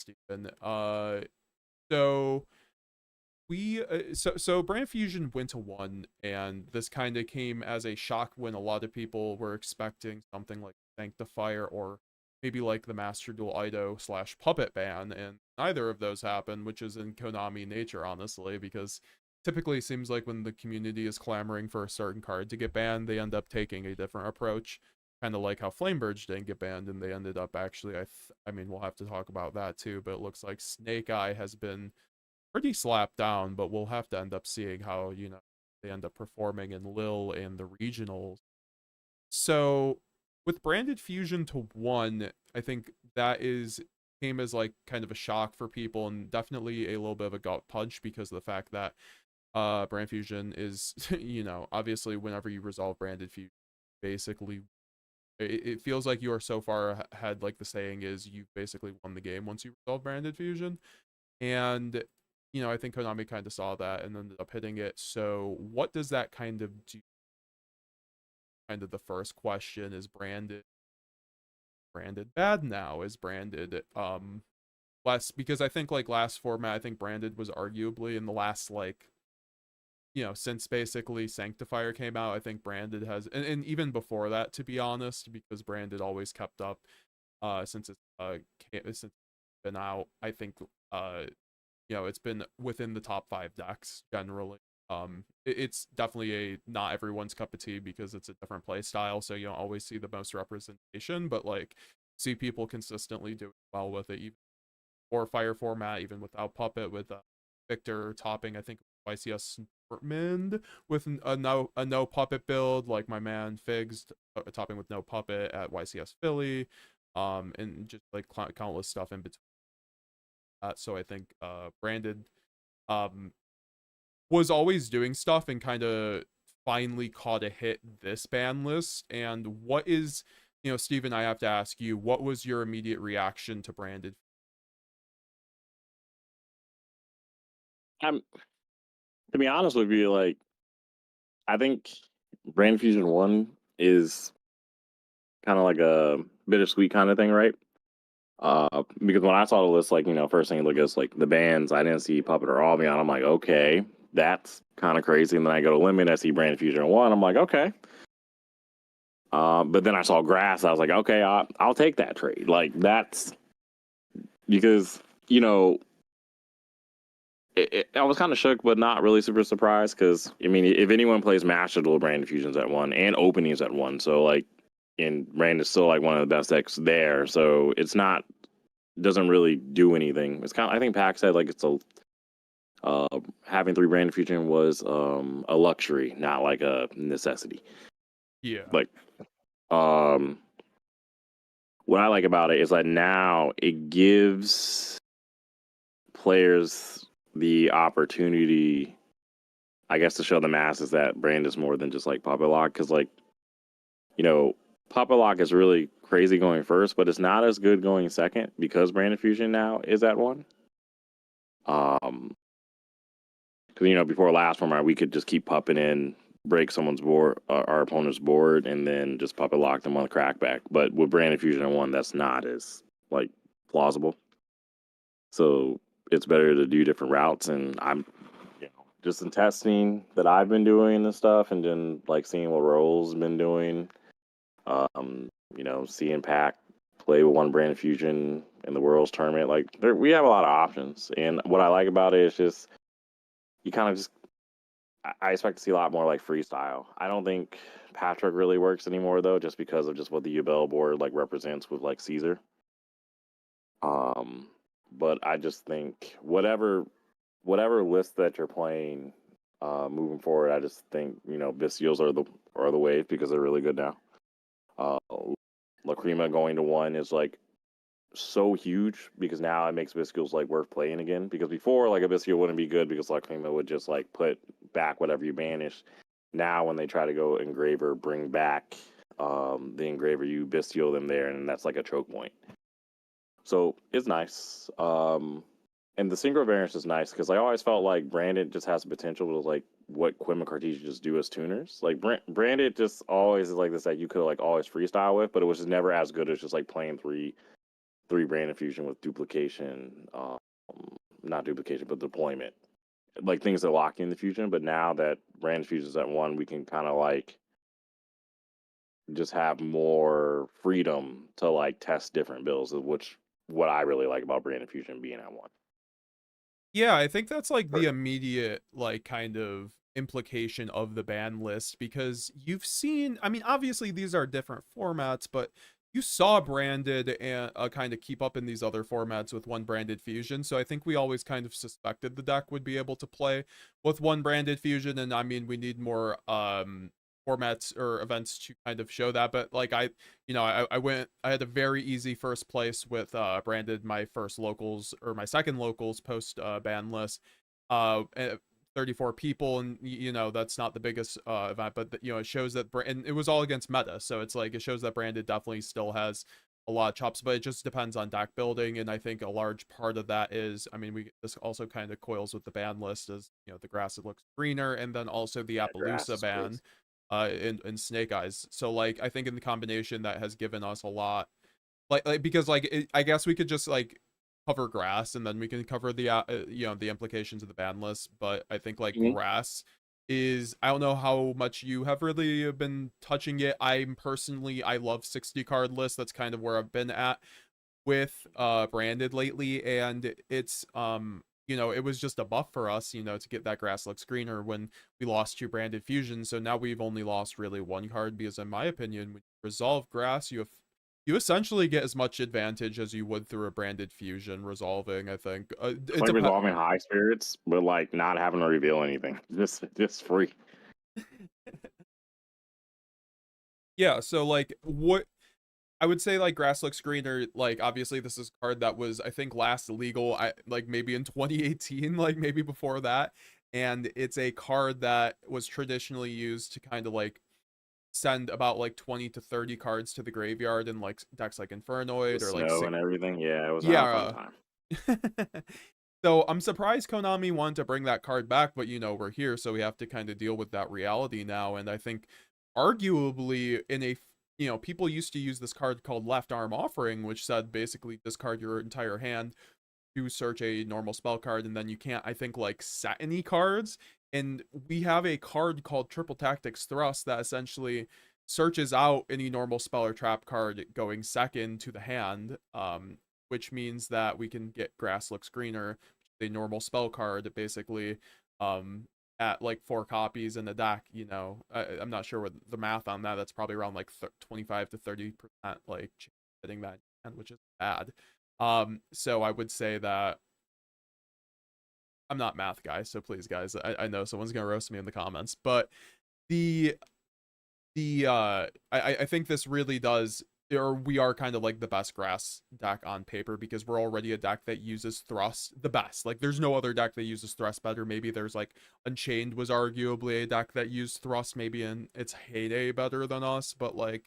Steven. So so Brand Fusion went to one, and this kind of came as a shock when a lot of people were expecting something like Sanctifier or maybe like the Master Duel Ido slash Puppet ban, and neither of those happened, which is in Konami nature, honestly, because typically it seems like when the community is clamoring for a certain card to get banned, they end up taking a different approach. Kind of like how Flamebridge didn't get banned, and they ended up actually, I mean, we'll have to talk about that too, but it looks like Snake Eye has been pretty slapped down, but we'll have to end up seeing how, they end up performing in Lille and the regionals. So with Branded Fusion to one, I think that is came as like kind of a shock for people and definitely a little bit of a gut punch because of the fact that Brand Fusion is, obviously whenever you resolve Branded Fusion, basically it feels like you are so far ahead, like the saying is, you've basically won the game once you resolve Branded Fusion. And I think Konami kind of saw that and ended up hitting it. So what does that kind of do? Kind of the first question, is branded bad now? Is branded less, because I think like last format, I think branded was arguably in the last like, since basically Sanctifier came out, I think branded has, and even before that, to be honest, because branded always kept up since it's been out, I think it's been within the top 5 decks generally. It's definitely a not everyone's cup of tea because it's a different play style, so you don't always see the most representation, but like see people consistently doing well with it, even or fire format, even without puppet, with Victor topping, I think, YCS Dortmund with a no puppet build, like my man Figs topping with no puppet at YCS Philly, and just like countless stuff in between. So I think Branded um was always doing stuff and kind of finally caught a hit this ban list. And what is, Steven, I have to ask you, what was your immediate reaction to Branded? I'm to be honest with you, like I think Brand Fusion One is kind of like a bittersweet kind of thing, right? Because when I saw the list, like first thing look is like the bands, I didn't see Puppet or Albion. I'm like, okay, that's kind of crazy. And then I go to Limit, I see Brand Fusion One. I'm like, okay. But then I saw Grass. I was like, okay, I'll take that trade. Like that's because I was kind of shook, but not really super surprised because I mean, if anyone plays Master Duel, Brand Fusion's at one and Openings at one, so like, and Brand is still like one of the best decks there. So it's not doesn't really do anything. It's kind of, I think Pac said like it's a having 3 Brand Fusion was a luxury, not like a necessity. Yeah. Like what I like about it is that now it gives players the opportunity, I guess, to show the masses that Brand is more than just like Puppet Lock. Because like, Puppet Lock is really crazy going first, but it's not as good going second because Brand Fusion now is at one. Because before last format we could just keep pupping in, break someone's board, our opponent's board, and then just puppet lock them on the crackback. But with Brand Fusion at one, that's not as like plausible. So it's better to do different routes, and I'm just in testing that I've been doing and stuff, and then like seeing what Roll's been doing. Seeing Pac play with one Brand Fusion in the Worlds tournament, like we have a lot of options, and what I like about it is just you kind of just I expect to see a lot more like freestyle. I don't think Patrick really works anymore though, just because of just what the Yubel board like represents with like Caesar. But I just think whatever list that you're playing moving forward, I just think Visceals are the wave because they're really good now. Lacrima going to one is like so huge because now it makes Visceals like worth playing again. Because before, like a Visceal wouldn't be good because Lacrima would just like put back whatever you banish. Now when they try to go Engraver, bring back the Engraver, you Visceal them there, and that's like a choke point. So it's nice. And the synchro variance is nice because I always felt like Branded just has the potential to like what Quim and Cartesia just do as tuners. Like Branded just always is like this that you could like always freestyle with, but it was just never as good as just like playing 3 brand infusion with duplication, not duplication, but deployment, like things that lock in the fusion. But now that brand infusions at 1, we can kind of like just have more freedom to like test different builds, which what I really like about brand infusion being at 1. Yeah, I think that's like the immediate like kind of implication of the ban list, because you've seen, I mean, obviously these are different formats, but you saw branded and kind of keep up in these other formats with one branded fusion. So I think we always kind of suspected the deck would be able to play with one branded fusion, and I mean we need more formats or events to kind of show that. But like I had a very easy first place with branded my first locals, or my second locals post ban list, 34 people, and that's not the biggest event, but it shows that and it was all against meta, so it's like it shows that branded definitely still has a lot of chops, but it just depends on deck building. And I think a large part of that is, I mean, this also kind of coils with the ban list, as the grass, it looks greener, and then also the Appaloosa ban in Snake Eyes. So like I think in the combination that has given us a lot, like because like I guess we could just like cover grass, and then we can cover the the implications of the ban list. But I think like grass is, I don't know how much you have really been touching it. I love 60 card lists. That's kind of where I've been at with branded lately, and it's it was just a buff for us, to get that grass looks greener when we lost 2 branded fusions. So now we've only lost really 1 card, because in my opinion, when you resolve grass, you essentially get as much advantage as you would through a branded fusion resolving, I think. It's like resolving high spirits, but like not having to reveal anything. Just free. Yeah, so like what I would say, like grass looks greener, like obviously this is a card that was, I think, last legal like maybe in 2018, like maybe before that. And it's a card that was traditionally used to kind of like send about like 20 to 30 cards to the graveyard in like decks like Infernoid, or like snow and everything. Yeah, it was a fun time. So I'm surprised Konami wanted to bring that card back, but we're here, so we have to kind of deal with that reality now. And I think arguably in a people used to use this card called Left Arm Offering, which said basically discard your entire hand to search a normal spell card, and then you can't, I think, like set any cards. And we have a card called Triple Tactics Thrust that essentially searches out any normal spell or trap card going second to the hand, which means that we can get Grass Looks Greener, a normal spell card, basically, at like 4 copies in the deck. I'm not sure what the math on that. That's probably around like 25 to 30%, like hitting that, which is bad. So I would say that I'm not math guy, so please guys, I know someone's gonna roast me in the comments, but I think this really does, or we are kind of like the best grass deck on paper, because we're already a deck that uses thrust the best. Like there's no other deck that uses thrust better. Maybe there's like Unchained was arguably a deck that used thrust maybe in its heyday better than us, but like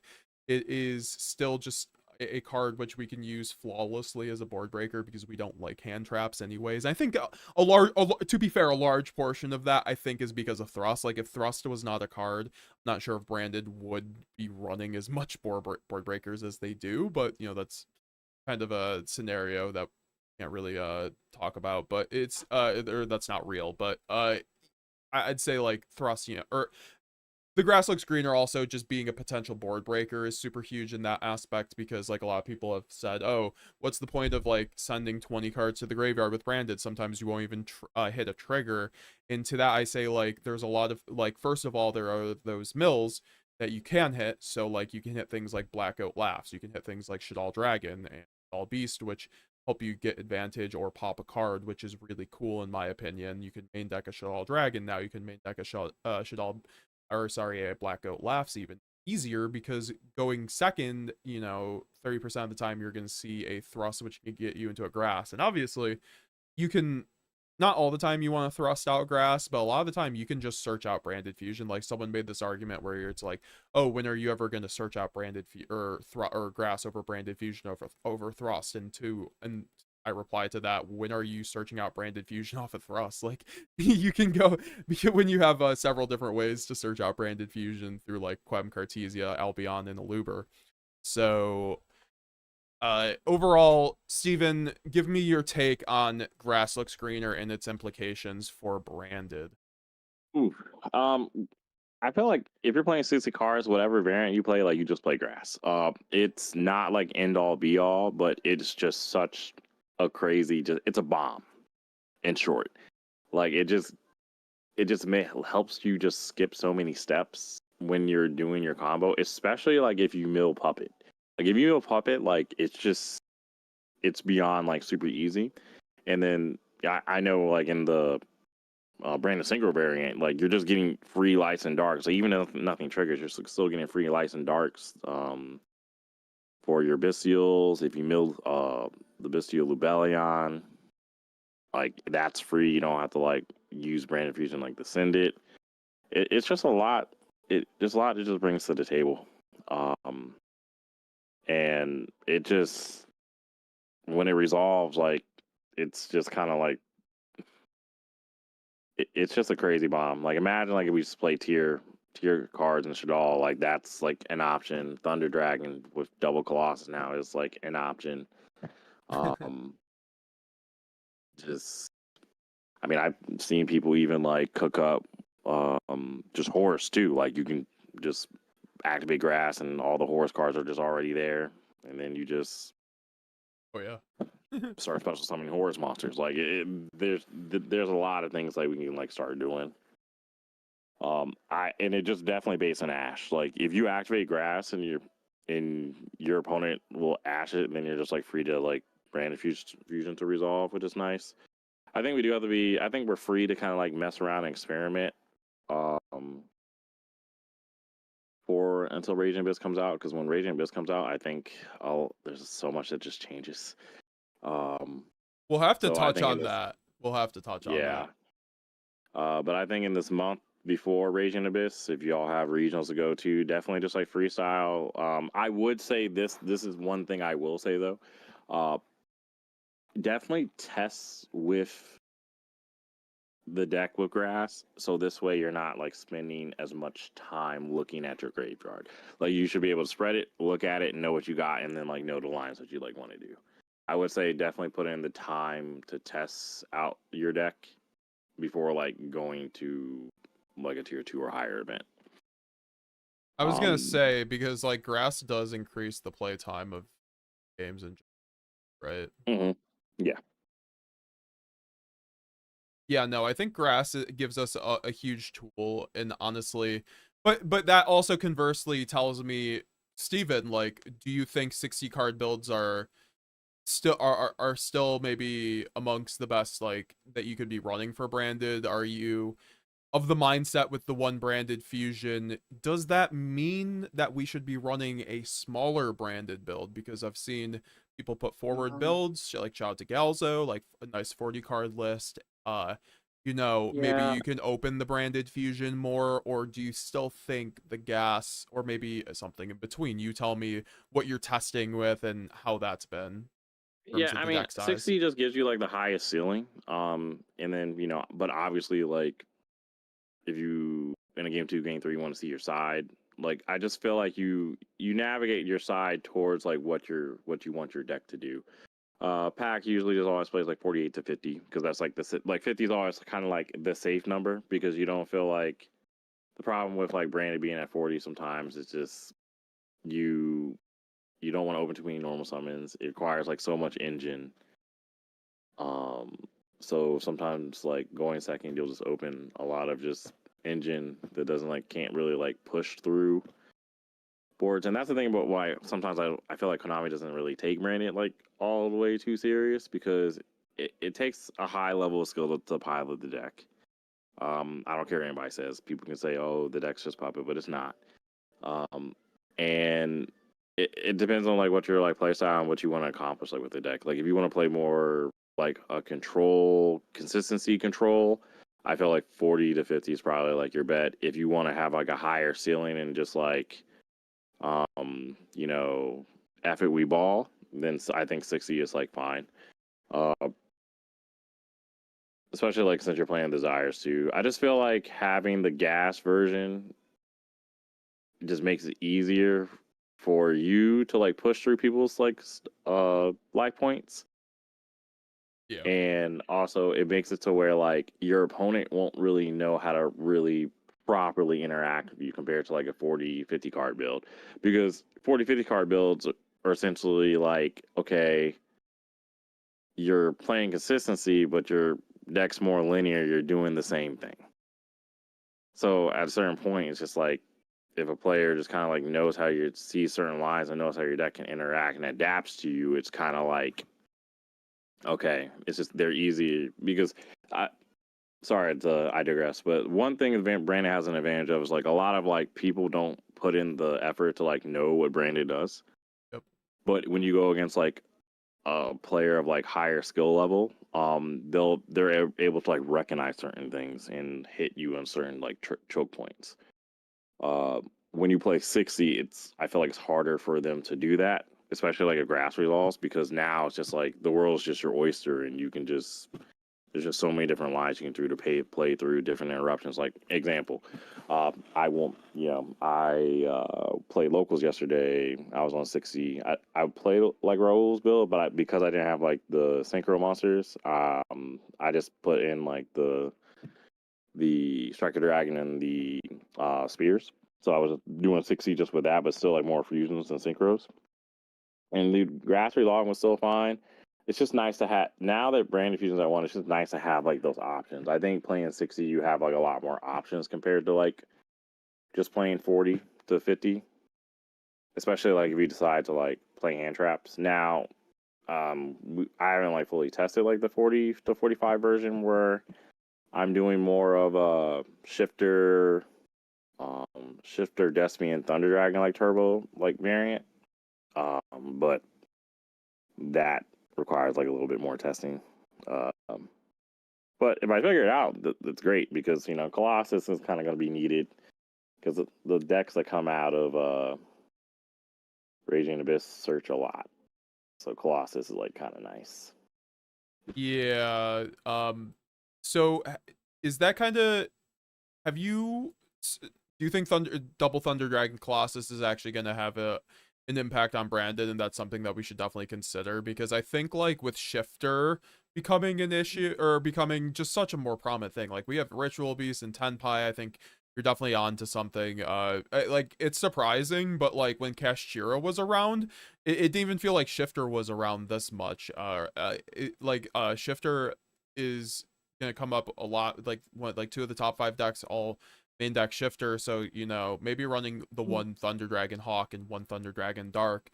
it is still just a card which we can use flawlessly as a board breaker, because we don't like hand traps anyways. I think to be fair, a large portion of that I think is because of thrust. Like if thrust was not a card, I'm not sure if branded would be running as much board breakers as they do, but that's kind of a scenario that we can't really talk about, but it's or that's not real. But I'd say like thrust, or the Grass Looks Greener also just being a potential board breaker is super huge in that aspect, because like a lot of people have said, oh, what's the point of like sending 20 cards to the graveyard with branded? Sometimes you won't even hit a trigger. And to that I say, like, there's a lot of, like, first of all, there are those mills that you can hit. So like you can hit things like Blackout Laughs, you can hit things like Shadal Dragon and Shadal Beast, which help you get advantage or pop a card, which is really cool in my opinion. You can main deck a Shadal Dragon, now you can main deck a Shadal, or sorry, a Blackout Laughs even easier, because going second, 30% of the time you're going to see a thrust which can get you into a grass. And obviously you can, not all the time you want to thrust out grass, but a lot of the time you can just search out branded fusion. Like someone made this argument where it's like, oh, when are you ever going to search out branded or grass over branded fusion over thrust? And I reply to that, when are you searching out branded fusion off of thrust? Like you can go, because when you have several different ways to search out branded fusion through like Quem, Cartesia, Albion, and Aluber. So Overall, Steven, give me your take on grass looks greener and its implications for branded. Ooh. I feel like if you're playing 60 cards, whatever variant you play, like you just play grass. It's not like end all be all, but it's just such a crazy. It's a bomb. In short, like helps you just skip so many steps when you're doing your combo, especially like if you mill puppet. Like if you mill puppet, like it's beyond like super easy. And then I know like in the branded synchro variant, like you're just getting free lights and darks. So even if nothing triggers, you're still getting free lights and darks for your bestials. If you mill the bestial Lubellion, like that's free. You don't have to like use branded fusion like to send it. It's just a lot. There's a lot it just brings to the table. And it just when it resolves, like it's just kind of like it's just a crazy bomb. Like imagine like if we just play tier cards and Shadal, like that's like an option. Thunder Dragon with double Colossus now is like an option. Just I mean I've seen people even like cook up just horse too. Like you can just activate grass and all the horse cards are just already there, and then you just Oh yeah. start special summoning horse monsters. Like there's a lot of things like we can like start doing. And it just definitely based on Ash. Like if you activate grass and your opponent will Ash it, then you're just like free to like brand fusion to resolve, which is nice. I think we do have to be. I think we're free to kind of like mess around and experiment. For until Raging Abyss comes out, because when Raging Abyss comes out, I think there's so much that just changes. We'll have to So I touch think on that. We'll have to touch on yeah. that. But I think in this month before Raging Abyss, if y'all have regionals to go to, definitely just like freestyle. I would say this is one thing I will say though. Definitely test with the deck with grass, so this way you're not like spending as much time looking at your graveyard. Like you should be able to spread it, look at it, and know what you got, and then like know the lines that you like want to do. I would say definitely put in the time to test out your deck before like going to like a tier 2 or higher event. I was gonna say because like grass does increase the play time of games in right? Mm-hmm. Yeah. Yeah, no, I think grass gives us a huge tool, and honestly, but that also conversely tells me, Steven, like, do you think 60 card builds are still maybe amongst the best like that you could be running for branded? Are you of the mindset with the one branded fusion? Does that mean that we should be running a smaller branded build? Because I've seen people put forward builds like shout out to Galzo, like a nice 40 card list. Maybe Yeah. you can open the branded fusion more, or do you still think the gas, or maybe something in between? You tell me what you're testing with and how that's been in Yeah, terms of I the mean, deck size. 60 just gives you like the highest ceiling. And then, but obviously like if you in a game 2, game 3 you want to see your side, like I just feel like you navigate your side towards like what you want your deck to do. Pack usually just always plays like 48 to 50 because that's like like 50 is always kind of like the safe number because you don't feel like the problem with like Branded being at 40 sometimes it's just you don't want to open too many normal summons. It requires like so much engine. Um, so sometimes like going second, you'll just open a lot of just engine that doesn't like can't really like push through boards. And that's the thing about why sometimes I feel like Konami doesn't really take Branded like all the way too serious because it takes a high level of skill to pilot the deck. I don't care what anybody says. People can say, "Oh, the deck's just puppet," but it's not. And it depends on like what your like play style and what you want to accomplish like with the deck. Like if you want to play more like a consistency control, I feel like 40 to 50 is probably like your bet. If you want to have like a higher ceiling and just like F it we ball, then I think 60 is like fine. Uh Especially like since you're playing Desires too. I just feel like having the gas version just makes it easier for you to like push through people's like life points. Yeah. And also it makes it to where like your opponent won't really know how to really properly interact with you compared to like a 40-50 card build, because 40-50 card builds are essentially like, okay, you're playing consistency but your deck's more linear, you're doing the same thing. So at a certain point it's just like, if a player just kind of like knows how you see certain lines and knows how your deck can interact and adapts to you, it's kind of like, okay, it's just they're easy. Because I digress, but one thing Branded has an advantage of is like a lot of like people don't put in the effort to like know what Branded does. Yep. But when you go against like a player of like higher skill level, they're able to like recognize certain things and hit you on certain like choke points. When you play 60, I feel like it's harder for them to do that, especially like a grass resolves, because now it's just like the world's just your oyster and you can just, there's just so many different lines you can play through, different interruptions. Like example, I won't, I played locals yesterday. I was on 60. I played like Raul's build, but because I didn't have like the synchro monsters, I just put in like the Striker Dragon and the spears. So I was doing 60 just with that, but still like more fusions and synchros. And the grass relog was still fine. It's just nice to have, now that branded fusions I want, it's just nice to have like those options. I think playing 60 you have like a lot more options compared to like just playing 40 to 50. Especially like if you decide to like play hand traps. Now, I haven't like fully tested like the 40 to 45 version where I'm doing more of a shifter Destiny and Thunder Dragon like turbo like variant. But that requires like a little bit more testing. But if I figure it out, that's great, because Colossus is kind of going to be needed, because the decks that come out of Raging Abyss search a lot, so Colossus is like kind of nice. Yeah. So is that kind of, have you, do you think Double Thunder Dragon Colossus is actually going to have an impact on Branded, and that's something that we should definitely consider? Because I think like with Shifter becoming an issue, or becoming just such a more prominent thing, like we have Ritual Beast and Tenpai, I think you're definitely on to something. Like it's surprising, but like when kashtira was around, it didn't even feel like Shifter was around this much. Shifter is gonna come up a lot, like what, like 2 of the top 5 decks all main deck Shifter, so maybe running the one Thunder Dragon Hawk and one Thunder Dragon Dark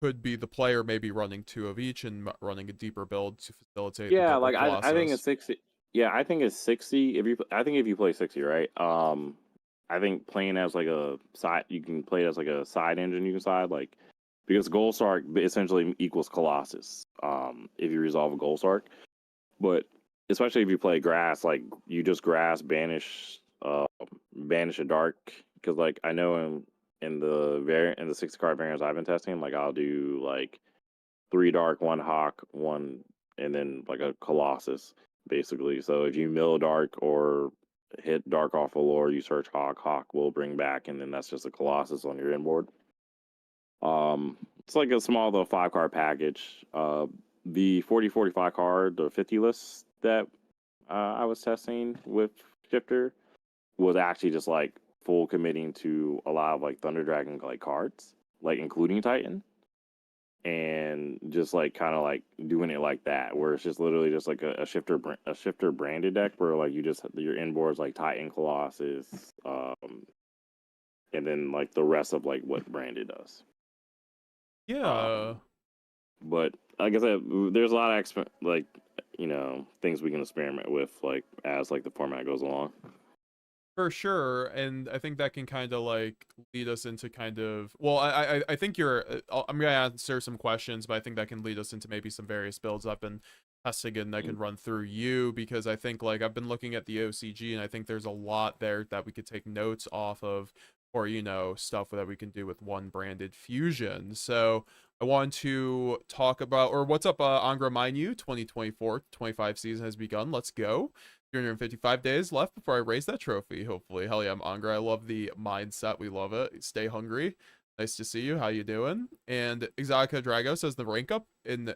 could be the player maybe running 2 of each and running a deeper build to facilitate the Yeah, double like I think it's Colossus. 60. Yeah, I think it's 60. I think if you play 60, right? I think playing as like a side, you can play it as like a side engine. You can side like, because Gold Sark essentially equals Colossus. If you resolve a Gold Sark, but especially if you play grass, like you just grass banish a dark, because like I know in the 60 card variants I've been testing, like I'll do like 3 dark, 1 hawk, 1, and then like a Colossus, basically. So if you mill dark or hit dark off a lore, you search hawk, hawk will bring back, and then that's just a Colossus on your inboard. It's like a small little 5 card package. The 40-45 card, the 50 list that I was testing with Shifter was actually just like full committing to a lot of like Thunder Dragon like cards, like including Titan, and just like kind of like doing it like that, where it's just literally just like a shifter branded deck, where like you just, your inboards like Titan, Colossus, and then like the rest of like what branded does. Yeah. But like I said, there's a lot of things we can experiment with like as like the format goes along. For sure, and I think that can kind of like lead us into kind of, well, I think I'm gonna answer some questions, but I think that can lead us into maybe some various builds up and testing, and I can run through you, because I think like I've been looking at the OCG and I think there's a lot there that we could take notes off of, or stuff that we can do with one branded fusion. So I want to talk about, or what's up, Angra Mainu 2024-25 season has begun. Let's go. 355 days left before I raise that trophy, hopefully. Hell yeah, I'm Angra. I love the mindset. We love it. Stay hungry. Nice to see you. How you doing? And Exotica Drago says the rank up in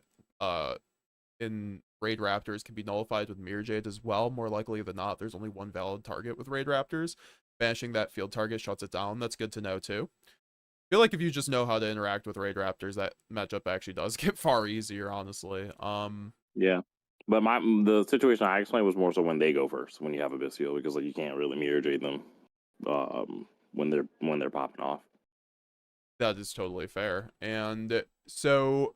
Raid Raptors can be nullified with Mirror Jade as well. More likely than not, there's only one valid target with Raid Raptors. Banishing that field target shuts it down. That's good to know too. I feel like if you just know how to interact with Raid Raptors, that matchup actually does get far easier, honestly. Yeah. But the situation I explained was more so when they go first, when you have a Bystial, because like you can't really mirror jade them when they're popping off. That is totally fair. And so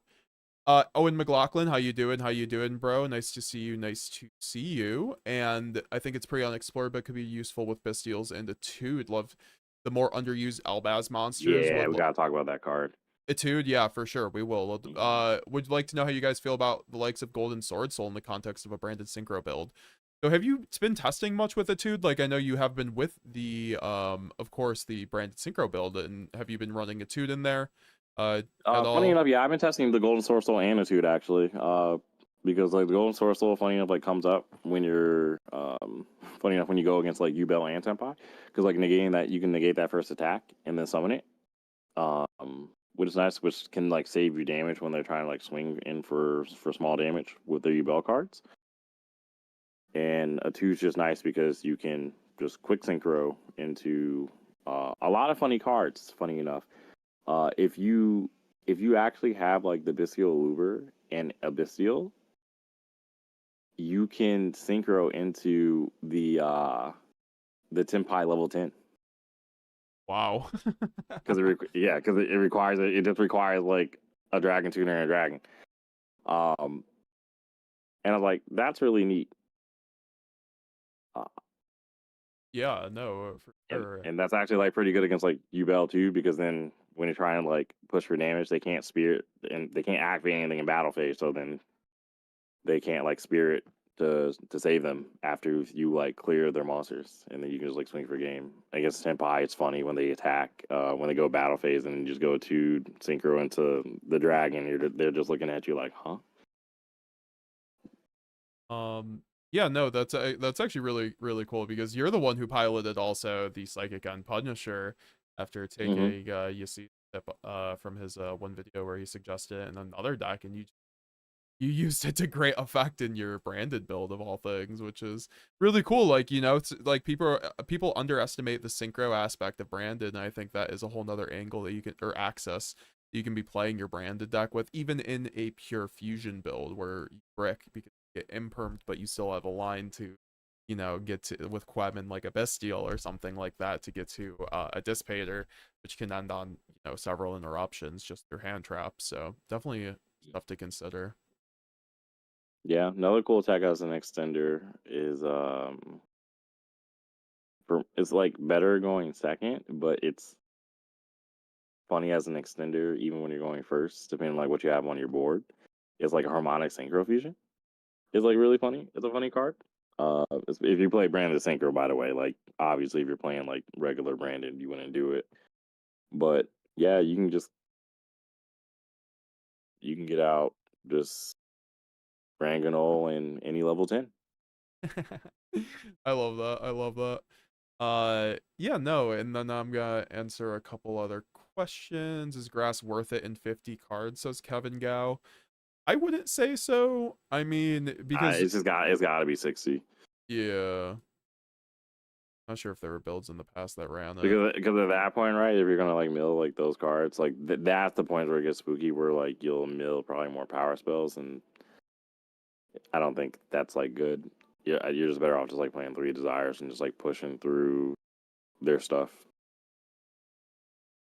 Owen McLaughlin, how you doing? How you doing, bro? Nice to see you. Nice to see you. And I think it's pretty unexplored, but could be useful with Bystials and Etude. Love the more underused Albaz monsters. Yeah, we gotta talk about that card. Etude, yeah, for sure. We will. Would you like to know how you guys feel about the likes of Golden Sword Soul in the context of a branded synchro build? So have you been testing much with Etude? Like I know you have been with the of course the branded synchro build, and have you been running Etude in there? At Funny all? enough, yeah, I've been testing the Golden Sword Soul and Etude actually. Because like the Golden Sword Soul, funny enough, like comes up when you're funny enough when you go against like Yubel and Senpai. Because like negating that, you can negate that first attack and then summon it. Which is nice, which can like save you damage when they're trying to like swing in for small damage with their Yubel cards. And a two's just nice because you can just quick synchro into a lot of funny cards. Funny enough, if you actually have like the Bystial Luber and a Bystial, you can synchro into the Tenpai level 10. Wow. Because it requires it just requires like a dragon tuner and a dragon. And I'm like, that's really neat. Yeah, no, for sure. And that's actually like pretty good against like Yubel too, because then when you're trying to like push for damage, they can't spirit and they can't activate anything in battle phase, so then they can't like spirit to save them after you like clear their monsters, and then you can just like swing for game. Against Senpai, it's funny when they attack, when they go battle phase and just go to synchro into the dragon, they're just looking at you like, huh? Yeah, no, that's actually really really cool because you're the one who piloted also the Psychic Gun Punisher after taking Yasi from his one video where he suggested it in another deck, and you used it to great effect in your branded build of all things, which is really cool. Like, you know, it's like people underestimate the synchro aspect of branded, and I think that is a whole nother angle that you can, or access you can be playing your branded deck with, even in a pure fusion build where you brick because you get impermed, but you still have a line to, you know, get to with Quedman like a Bestial or something like that to get to a Dissipator, which can end on, you know, several interruptions, just your hand traps. So definitely stuff to consider. Yeah, another cool tech as an extender is it's like better going second, but it's funny as an extender even when you're going first, depending on like what you have on your board. It's like a harmonic synchro fusion. It's like really funny. It's a funny card. If you play branded synchro, by the way, like obviously if you're playing like regular branded, you wouldn't do it. But yeah, you can get out just Ranganol and any level 10. I love that. I love that. Yeah, no, and then I'm gonna answer a couple other questions. Is grass worth it in 50 cards, says Kevin Gao? I wouldn't say so. I mean, because It's got to be 60. yeah. Not sure if there were builds in the past that ran it. Because at that point, right, if you're gonna like mill like those cards, like that's the point where it gets spooky, where like you'll mill probably more power spells, and I don't think that's like good. Yeah, you're just better off just like playing 3 desires and just like pushing through their stuff.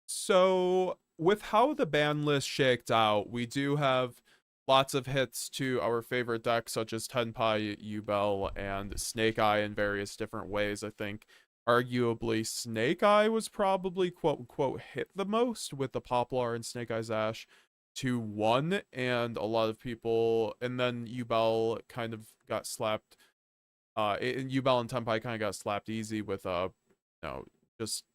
So, with how the ban list shaked out, we do have lots of hits to our favorite decks, such as Tenpai, Yubel, and Snake Eye in various different ways. I think arguably Snake Eye was probably quote unquote hit the most with the Poplar and Snake Eye's Ash 2-1, and a lot of people, and then Yubel kind of got slapped. Yubel and Tenpai kind of got slapped easy with you know, just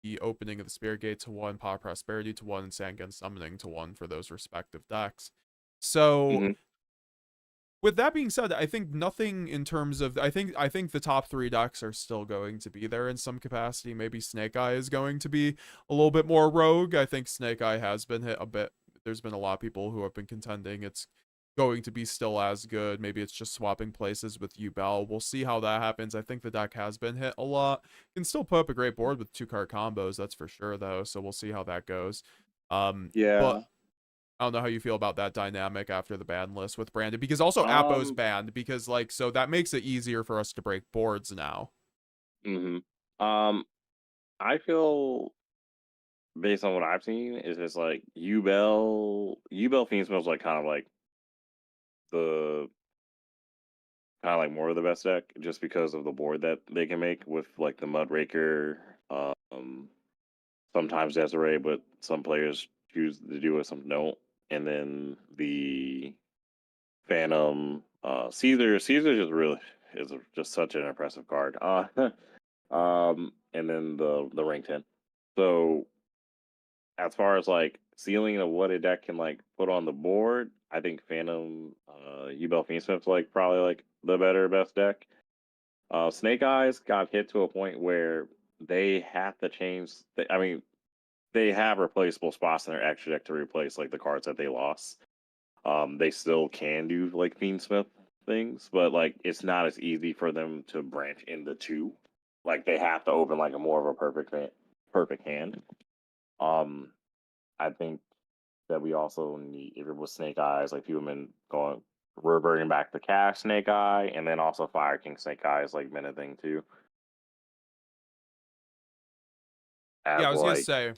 the opening of the Spirit Gate to 1, Power Prosperity to 1, and Sangen Summoning to 1 for those respective decks. So, Mm-hmm. with that being said, I think nothing in terms of I think the top 3 decks are still going to be there in some capacity. Maybe Snake Eye is going to be a little bit more rogue. I think Snake Eye has been hit a bit. There's been a lot of people who have been contending it's going to be still as good. Maybe it's just swapping places with Yubel. We'll see how that happens. I think the deck has been hit a lot. Can still put up a great board with 2-card combos, that's for sure though. So we'll see how that goes. But Yeah. I don't know how you feel about that dynamic after the ban list with Branded, because also Apo's Um. banned, because like, so that makes it easier for us to break boards now. hmm I feel based on what I've seen is just like Ubel Fiend smells like the more of the best deck just because of the board that they can make with like the Mudraker, sometimes Desiree, but some players choose to do it, some don't. And then the Phantom Caesar just really is just such an impressive card. And then the Ring 10. So as far as like ceiling of what a deck can like put on the board, I think Phantom Ubel Fiendsmith's like probably like the best deck. Snake Eyes got hit to a point where they have to change. I mean, they have replaceable spots in their extra deck to replace like the cards that they lost. They still can do like Fiendsmith things, but like it's not as easy for them to branch into two. Like they have to open like a more of a perfect hand. Um, I think that we also need, if it was Snake Eyes, like people have been going reverting back to Cash Snake Eye, and then also Fire King Snake Eye is like been a thing too. Yeah, As I was gonna like, say,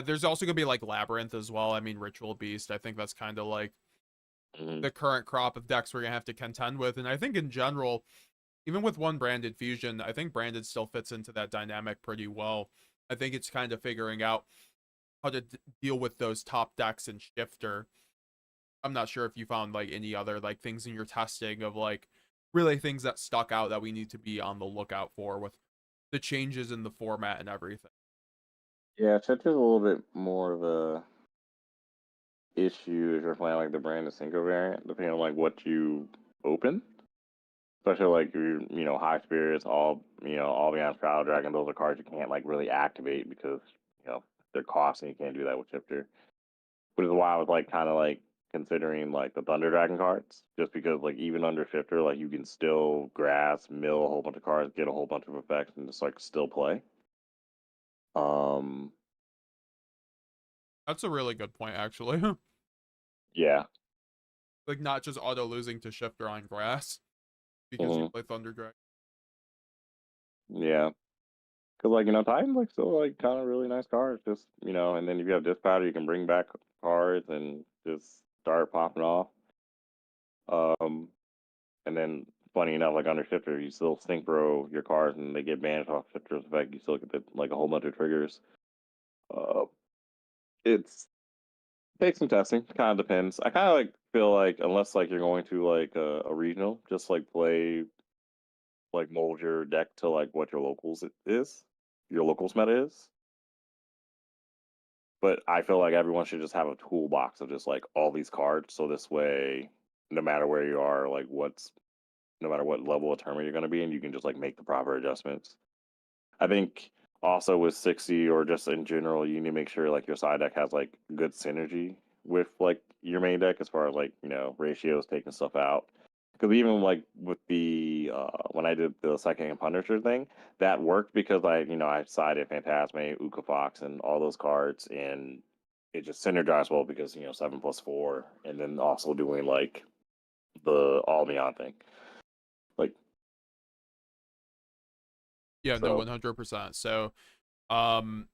there's also gonna be like Labyrinth as well. I mean, Ritual Beast. I think that's kind of like mhm. the current crop of decks we're gonna have to contend with. And I think in general, even with one Branded fusion, I think Branded still fits into that dynamic pretty well. I think it's kind of figuring out how to deal with those top decks in Shifter. I'm not sure if you found like any other like things in your testing of like really things that stuck out that we need to be on the lookout for with the changes in the format and everything. Yeah, Chetra's a little bit more of a issue if you're playing like the Brand of Cinco variant, depending on like what you open. Especially like your, high spirits, all beyond Shadow Dragon. Those are cards you can't like really activate because they're costing. You can't do that with Shifter. Which is why I was like kind of like considering like the Thunder Dragon cards, just because like even under Shifter, like you can still grass, mill a whole bunch of cards, get a whole bunch of effects, and just like still play. Um, That's a really good point, actually. yeah. Like not just auto losing to Shifter on grass because you hmm play Thunder Dragon. Yeah. Because like Titan's like still like kind of really nice cards, just and then if you have Dispatcher, you can bring back cards and just start popping off. Um, and then funny enough, like under Shifter, you still synchro your cards and they get banished off Shifter's effect. You still get like a whole bunch of triggers. Uh, it's takes some testing. Kind of depends. I kind of like feel like unless like you're going to like a regional, just like play like mold your deck to like what your locals is, your locals meta is. But I feel like everyone should just have a toolbox of just like all these cards. So this way, no matter where you are, like no matter what level of tournament you're going to be in, you can just like make the proper adjustments. I think also with 60 or just in general, you need to make sure like your side deck has like good synergy with like your main deck as far as like, ratios, taking stuff out. Because even like with the when I did the second Punisher thing, that worked because I sided Phantasme, Uka Fox, and all those cards, and it just synergized well because 7+4, and then also doing like the all beyond thing, like Yeah, no, so. 100%. So, um,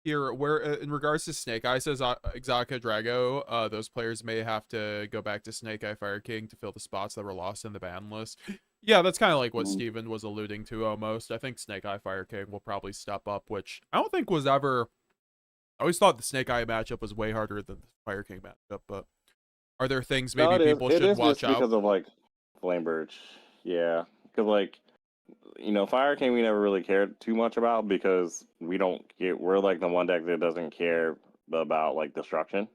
here where in regards to Snake Eye says Exotica Drago, those players may have to go back to Snake Eye Fire King to fill the spots that were lost in the ban list. Yeah, that's kind of like what Mhm. Steven was alluding to almost. I think Snake Eye Fire King will probably step up, which I don't think was ever. I always thought the Snake Eye matchup was way harder than the Fire King matchup, but are there things No, maybe it is. people It should is watch just out? because of like Flamebirch. Yeah, because like Fire King we never really cared too much about because we don't get. We're like the one deck that doesn't care about like destruction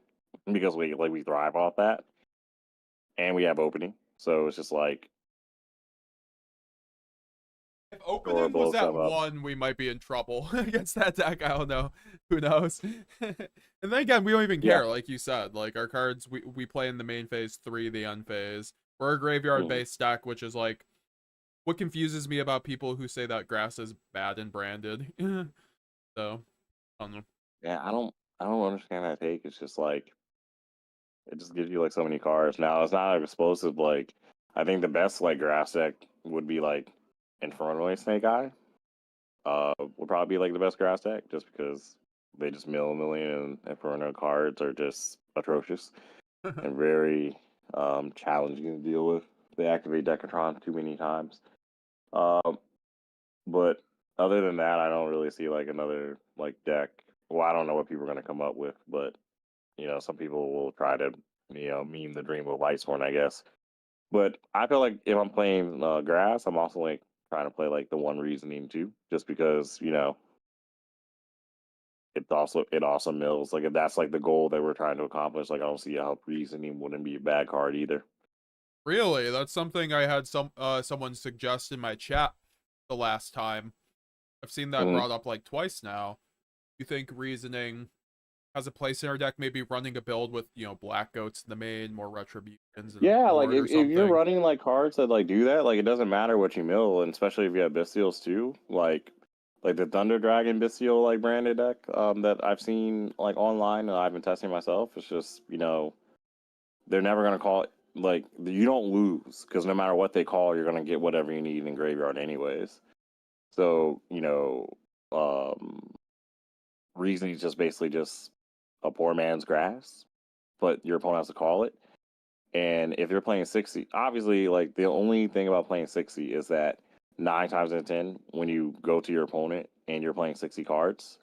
because we thrive off that and we have opening. So it's just like If or opening blow was at some up. 1, we might be in trouble against that deck. I don't know. Who knows? And then again, we don't even Yeah. care, like you said. Like, our cards, we play in the main phase 3, the end phase. We're a Mhm. graveyard-based deck, which is, like, what confuses me about people who say that grass is bad and branded. So, I don't know. Yeah, I don't understand that take. It's just like it just gives you like so many cards. Now it's not like explosive. Like I think the best like grass deck would be like Inferno Snake Eye. Would probably be like the best grass deck just because they just mill a million and Inferno cards are just atrocious and very challenging to deal with. They activate Decatron too many times. Um, but other than that, I don't really see like another like deck. Well, I don't know what people are gonna come up with, but some people will try to meme the dream of Lightsworn, I guess. But I feel like if I'm playing grass, I'm also like trying to play like the one reasoning too, just because it also mills. Like if that's like the goal that we're trying to accomplish, like I don't see how reasoning wouldn't be a bad card either. Really? That's something I had someone suggest in my chat the last time. I've seen that Mhm. brought up like twice now. You think reasoning has a place in our deck, maybe running a build with, black goats in the main, more retributions and a Yeah, like board or if you're something? running like cards that like do that, like it doesn't matter what you mill, and especially if you have Bystials too, like the Thunder Dragon Bystial like branded deck that I've seen like online and I've been testing myself. It's just they're never gonna call it like you don't lose because no matter what they call, you're gonna get whatever you need in graveyard anyways. So reasoning is just basically just a poor man's grass, but your opponent has to call it. And if you're playing 60, obviously, like the only thing about playing 60 is that 9 times out of 10, when you go to your opponent and you're playing 60 cards,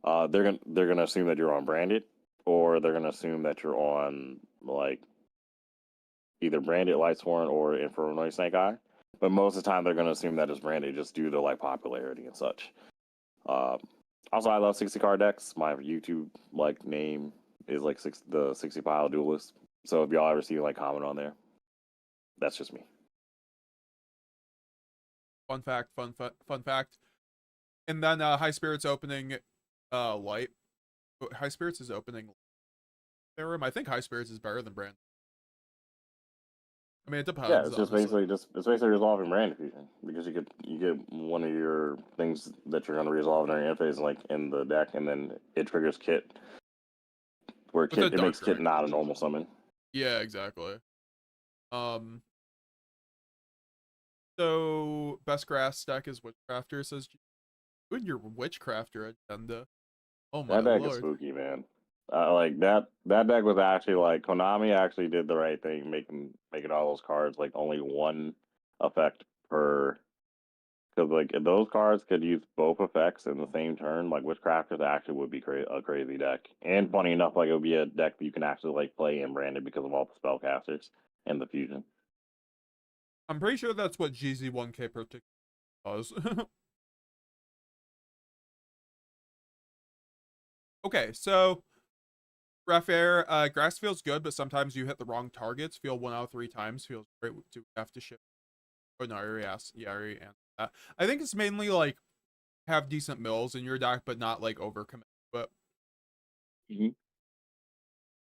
they're gonna assume that you're on branded, or they're gonna assume that you're on like either branded Lightsworn or Inferno Snake Eye. But most of the time, they're gonna assume that it's branded just due to like popularity and such. Um, Also, I love 60 card decks. My YouTube like name is like the 60 pile duelist. So if y'all ever see like comment on there, that's just me. Fun fact, fun fact. And then High Spirits opening light. High Spirits is opening their room. I think High Spirits is better than Brand. I mean, it Yeah, depends, it's just honestly. basically just it's basically resolving brand diffusion because you get one of your things that you're going to resolve in your interface like in the deck, and then it triggers Kit, where With a Kit it Dark makes Kit Dragon. not a normal summon. Yeah, exactly. Um so best grass deck is Witchcrafter, says you and your Witchcrafter agenda. Oh my That deck is lord. spooky, man. Like that deck was actually like Konami actually did the right thing, making all those cards like only one effect per. Because like if those cards could use both effects in the same turn, like Witchcrafters actually would be a crazy deck. And funny enough, like it would be a deck that you can actually like play in branded because of all the spellcasters and the fusion. I'm pretty sure that's what GZ1K particularly does. Okay, so Raphael, grass feels good, but sometimes you hit the wrong targets. Feel 1 out of 3 times. Feels great. Do we have to shift? Oh no, I already asked. Yeah, I already answered that. I think it's mainly like have decent mills in your deck, but not like overcommit. But Mm-hmm.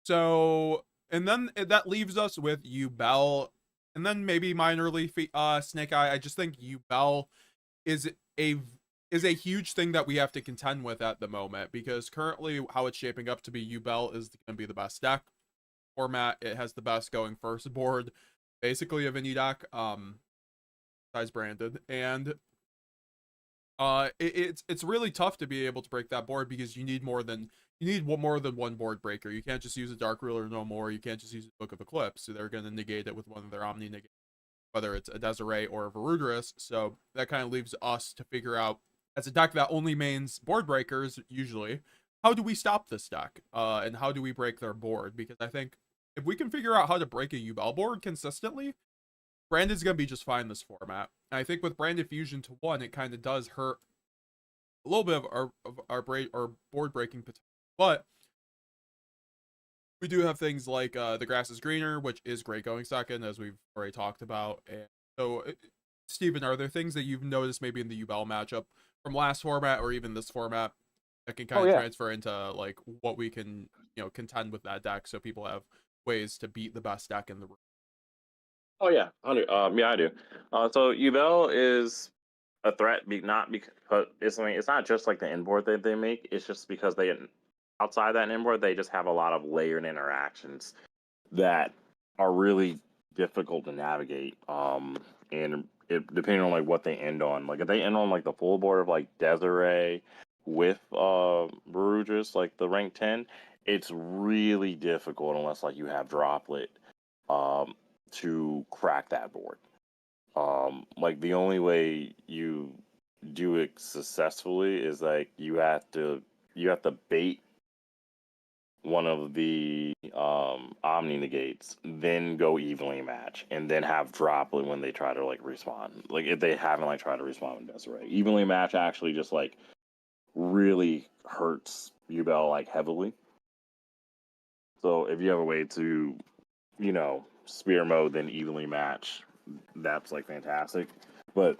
so, and then that leaves us with Yubel, and then maybe minorly Snake Eye. I just think Yubel is a is a huge thing that we have to contend with at the moment because currently how it's shaping up to be Yubel is going to be the best deck format. It has the best going first board, basically of any deck, size branded, and it's really tough to be able to break that board because you need more than one board breaker. You can't just use a Dark Ruler no more. You can't just use a Book of Eclipse. So they're going to negate it with one of their Omni negate, whether it's a Desiree or a Varudris. So that kind of leaves us to figure out, as a deck that only mains board breakers usually, how do we stop this deck? And how do we break their board? Because I think if we can figure out how to break a Yubel board consistently, Brandon's gonna be just fine this format. And I think with Branded Fusion to 1, it kind of does hurt a little bit of our board breaking potential. But We do have things like the grass is greener, which is great going second, as we've already talked about. And so, Steven, are there things that you've noticed maybe in the Ubel matchup from last format or even this format that can Oh kind of yeah. transfer into like what we can, contend with that deck, so people have ways to beat the best deck in the room? Oh yeah. 100. Yeah, I do. So Ubel is a threat, not because it's not just like the inboard that they make. It's just because they outside that inboard they just have a lot of layered interactions that are really difficult to navigate. And it depending on like what they end on. Like if they end on like the full board of like Desiree with Barujas, like the rank 10, it's really difficult unless like you have Droplet um to crack that board. Like the only way you do it successfully is like you have to bait one of the Omni negates, then go evenly match, and then have Droplet when they try to like respawn. Like if they haven't like tried to respawn with Desiree. Evenly match actually just like really hurts Ubel like heavily. So if you have a way to, spear mode then evenly match, that's like fantastic. But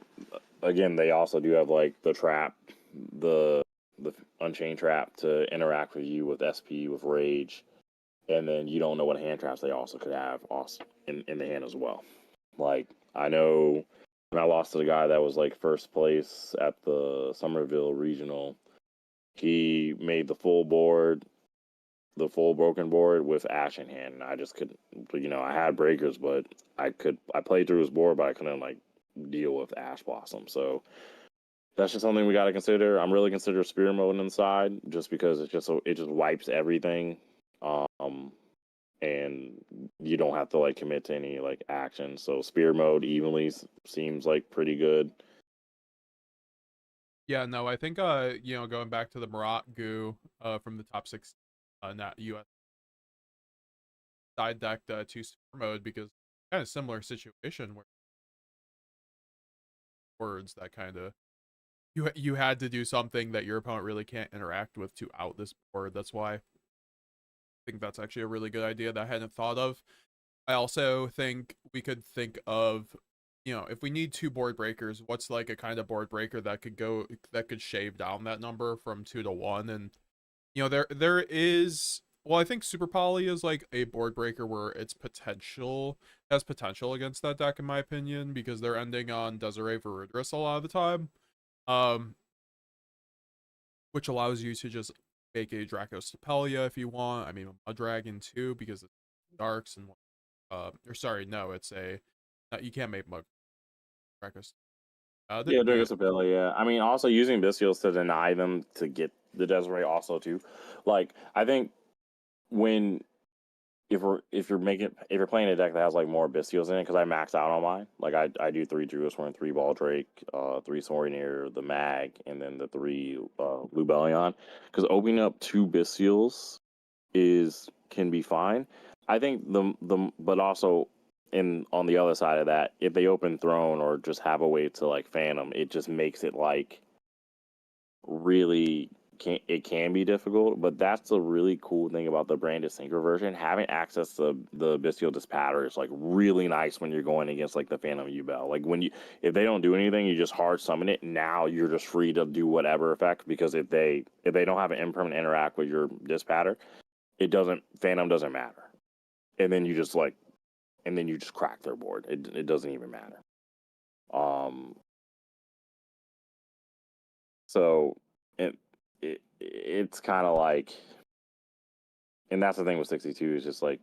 again, they also do have like the trap, the the Unchained trap to interact with you with SP with Rage, and then you don't know what hand traps they also could have also in the hand as well. Like I know when I lost to the guy that was like first place at the Somerville regional, he made the full broken board with Ash in hand. And I just couldn't, I had breakers, but I played through his board, but I couldn't like deal with Ash Blossom. So that's just something we got to consider. I'm really consider spear mode inside just because it just wipes everything. And you don't have to like commit to any like action. So spear mode evenly seems like pretty good. Yeah, no, I think going back to the Marat goo from the top six not US side decked to super mode, because kind of similar situation where words that kind of you had to do something that your opponent really can't interact with to out this board. That's why I think that's actually a really good idea that I hadn't thought of. I also think we could think of, if we need two board breakers, what's like a kind of board breaker that could shave down that number from 2 to 1. And there is, well, I think Super Poly is like a board breaker where has potential against that deck, in my opinion, because they're ending on Desiree Verudris a lot of the time. Um, which allows you to just make a Draco Stapelia if you want. I mean, a Dragon too, because it's darks and or sorry, no, it's a you can't make Mud Draco. Yeah, Yeah, Dragosability, yeah. I mean, also using Bystials to deny them to get the Desiree also too. Like, I think when if you're playing a deck that has like more Bystials in it, because I max out on mine. Like I do 3 Druisworn, 3 Ball Drake, 3 Saurnier, the Mag, and then the 3 Lubellion. Because opening up 2 Bystials can be fine. I think but also on the other side of that, if they open Throne or just have a way to like Phantom, it just makes it like really can be difficult. But that's a really cool thing about the Branded Synchro version. Having access to the Bestial Dispatter is like really nice when you're going against like the Phantom Ubel. Like if they don't do anything, you just hard summon it. Now you're just free to do whatever effect, because if they don't have an impermanent interact with your Dispatter, Phantom doesn't matter. And then you just crack their board. It doesn't even matter. So it's kind of like, and that's the thing with 62 is just like,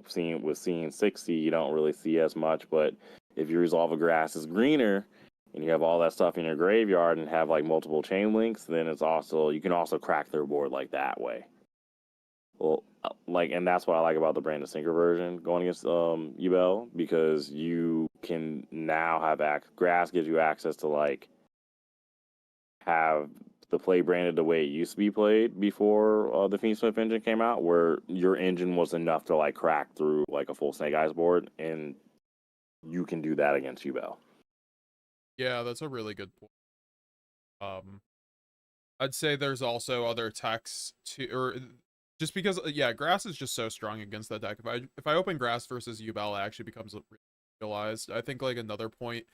seeing 60, you don't really see as much. But if you resolve a grass is greener and you have all that stuff in your graveyard and have like multiple chain links, then you can also crack their board like that way. Well, and that's what I like about the Branded Sinker version going against Ubel, because you can now have grass gives you access to like have the play branded the way it used to be played before the Fiendsmith engine came out, where your engine was enough to like crack through like a full Snake Eyes board, and you can do that against Ubel. yeah, that's a really good point. I'd say there's also other techs to, or Just because, yeah, grass is just so strong against that deck. If I open grass versus Yubel, it actually becomes realized. I think like another point,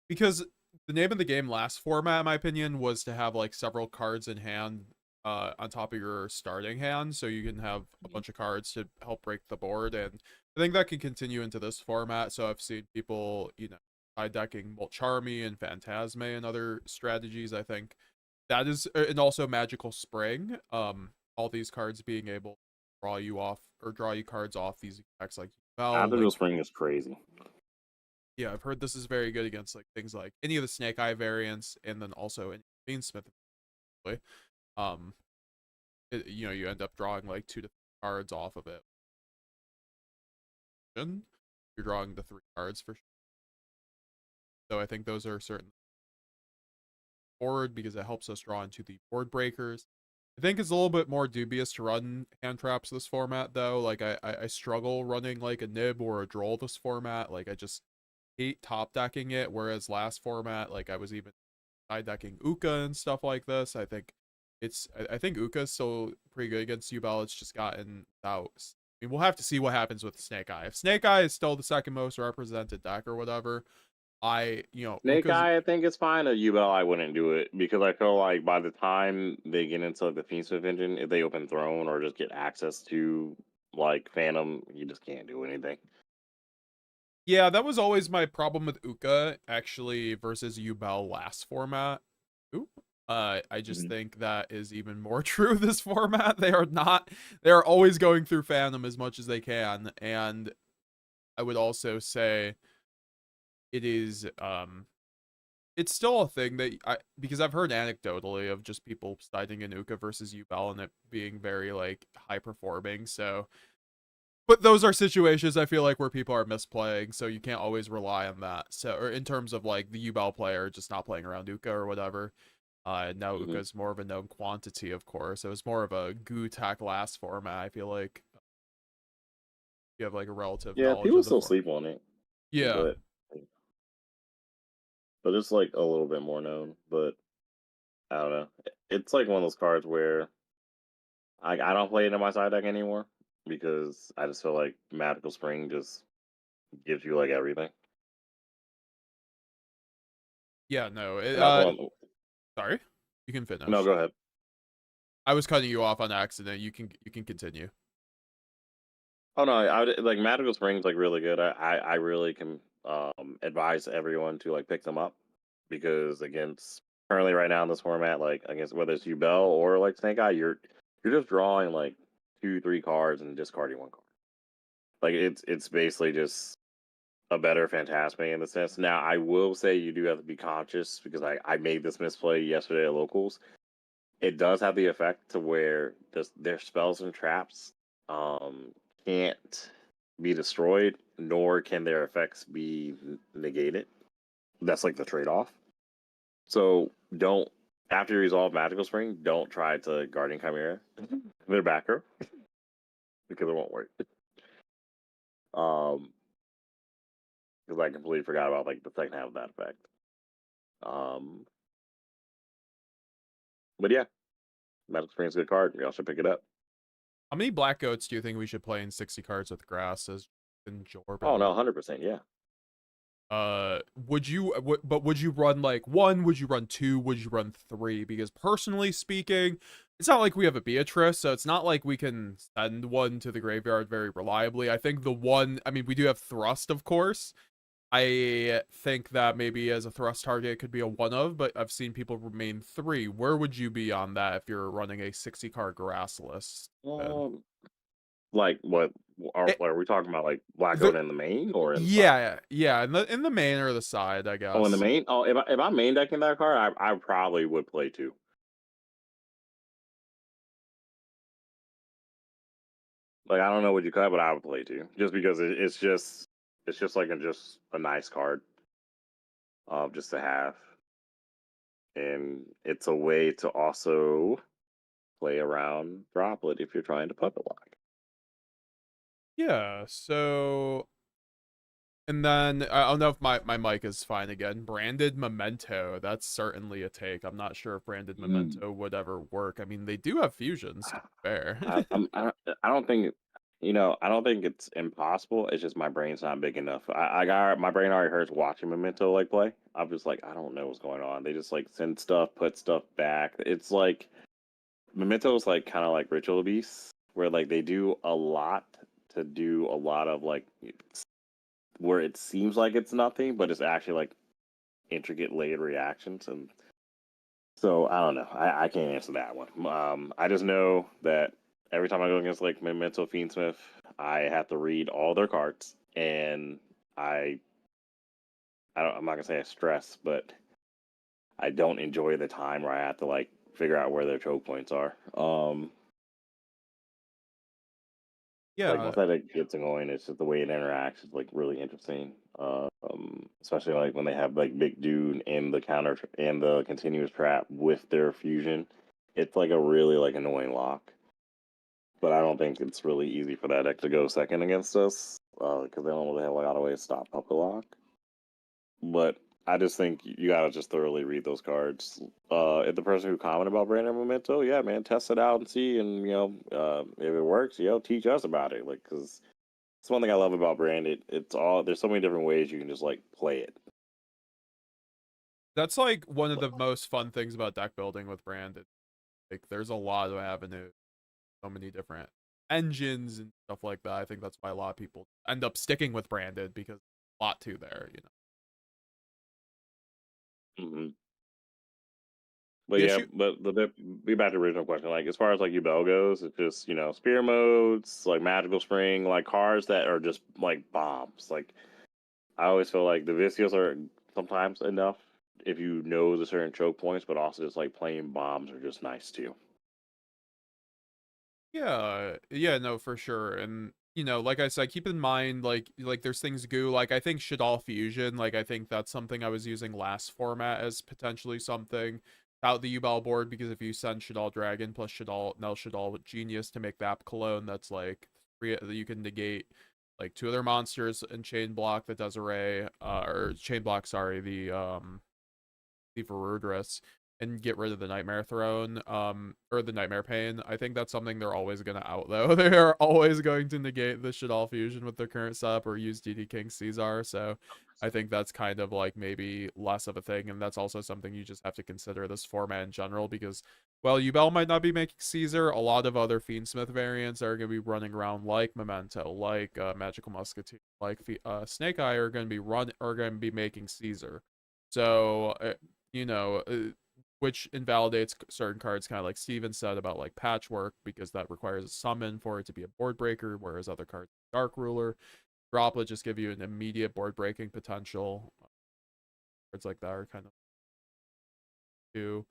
because the name of the game last format, in my opinion, was to have like several cards in hand on top of your starting hand, so you can have a bunch of cards to help break the board. And I think that can continue into this format. So I've seen people, side decking Molcharmy and Phantasme and other strategies. I think that is, and also Magical Spring. All these cards being able to draw you off or draw you cards off these effects like Bell. Magical Like, Spring is crazy. yeah, I've heard this is very good against like things like any of the Snake Eye variants, and then also in Beansmith. Um, you end up drawing like 2 to 3 cards off of it. You're drawing the 3 cards for sure. So I think those are certainly forward because it helps us draw into the board breakers. I think it's a little bit more dubious to run hand traps this format though. Like I struggle running like a nib or a droll this format. Like I just hate top decking it. Whereas last format, like I was even side decking Uka and stuff like this. I think Uka is still pretty good against Yubel. It's just gotten out. I mean, we'll have to see what happens with Snake Eye. If Snake Eye is still the second most represented deck or whatever, Snake Uka's. Eye, I think it's fine. A Yubel, I wouldn't do it because I feel like by the time they get into like, the Fiendsmith engine, if they open Throne or just get access to like Phantom, you just can't do anything. Yeah, that was always my problem with Uka, actually, versus Yubel last format. Ooh. I just think that is even more true this format. They are always going through Phantom as much as they can. And I would also say it is, it's still a thing that because I've heard anecdotally of just people siding in Uka versus Yubel and it being very, like, high performing. So, but those are situations I feel like where people are misplaying, so you can't always rely on that. So, or in terms of like the Yubel player just not playing around Uka or whatever. Now Uka is more of a known quantity, of course. It was more of a goo tack last format. I feel like you have like a relative Yeah, knowledge people of the still form. sleep on it, Yeah, but it's like a little bit more known. But I don't know. It's like one of those cards where I don't play it in my side deck anymore because I just feel like Magical Spring just gives you like everything. yeah, no. And that's one. Sorry, you can No, finish. go ahead. I was cutting you off on accident. You can continue. Oh no, I would, like Magical Spring's like really good. I really can advise everyone to like pick them up because against currently right now in this format, like against whether it's Yubel or like Snake Eye, you're just drawing like 2, 3 cards and discarding 1 card. Like it's basically just a better Phantasme in the sense. Now I will say you do have to be conscious because I made this misplay yesterday at locals. It does have the effect to where their spells and traps can't be destroyed, nor can their effects be negated. That's like the trade-off. So don't after you resolve Magical Spring, don't try to Guardian Chimera their backer because it won't work. Because I completely forgot about like the second half of that effect. But yeah, Magical Spring is a good card. Y'all should pick it up. How many black goats do you think we should play in 60 cards with grass as in Jorb? Oh no, 100%, yeah. Would you run like 1? Would you run 2? Would you run 3? Because personally speaking, it's not like we have a Beatrice, so it's not like we can send one to the graveyard very reliably. I think I mean, we do have Thrust, of course. I think that maybe as a Thrust target, it could be a 1 of, but I've seen people remain 3. Where would you be on that if you're running a 60 card grass list? Like what are we talking about? Like Black Goat in the main or in the side? Yeah, in the main or the side, I Oh, in the guess. main. Oh, if I'm main decking that card, I probably would play 2. Like I don't know what you cut, but I would play 2 just because it's just like just a nice card, just to have, and it's a way to also play around Droplet if you're trying to puppet lock. Yeah, so And then I don't know if my mic is fine again. Branded Memento. That's certainly a take. I'm not sure if Branded Mm. Memento would ever work. I mean, they do have fusions, to be fair. I don't think I don't think it's impossible. It's just my brain's not big enough. I got my brain already hurts watching Memento like play. I'm just like I don't know what's going on. They just like send stuff, put stuff back. It's like Memento is like kind of like Ritual Beasts, where like they do a lot to do a lot of like where it seems like it's nothing, but it's actually like intricate layered reactions. And so I don't know. I can't answer that one. I just know that every time I go against like Memento Fiendsmith, I have to read all their cards, and I'm not gonna say I stress, but I don't enjoy the time where I have to like figure out where their choke points are. Like Yeah, once that like, gets going, it's just the way it interacts is like really interesting. Especially like when they have like big dude and the counter and the continuous trap with their fusion, it's like a really like annoying lock. But I don't think it's really easy for that deck to go second against us because they don't really have like, a lot of ways to stop puppet lock. But I just think you gotta just thoroughly read those cards. If the person who commented about Branded Memento, yeah, man, test it out and see, and if it works, teach us about it. Like, because it's one thing I love about Branded. It's all there's so many different ways you can just like play it. that's like one of the most fun things about deck building with Branded. Like, there's a lot of avenues, so many different engines and stuff like that. I think that's why a lot of people end up sticking with Branded because a lot to there, you know. Hmm. But The yeah, issue, but be back to the original question. Like as far as like Yubel goes, it's just spear modes, like magical spring, like cards that are just like bombs. Like I always feel like the Vicios are sometimes enough if you know the certain choke points, but also just like plain bombs are just nice too. yeah, no, for sure. And like I said, keep in mind, like there's things goo. Like I think Shadal Fusion, like I think that's something I was using last format as potentially something out the U-Ball board, because if you send Shadal Dragon plus Shadal Genius to make that cologne, that's like three, you can negate like two other monsters and chain block that does array, or chain block, sorry, the Verudrus, and get rid of the Nightmare Throne, or the Nightmare Pain. I think that's something they're always gonna out though. They are always going to negate the Shadal Fusion with their current setup or use DD King Caesar. So I think that's kind of like maybe less of a thing, and that's also something you just have to consider this format in general, because while Yubel might not be making Caesar, a lot of other Fiendsmith variants are going to be running around like Memento, like Magical Musketeer, like Snake Eye are going to be making Caesar. So which invalidates certain cards, kind of like Steven said about like Patchwork, because that requires a summon for it to be a board breaker, whereas other cards, Dark Ruler, Droplet, just give you an immediate board breaking potential. Cards like that are kind of too.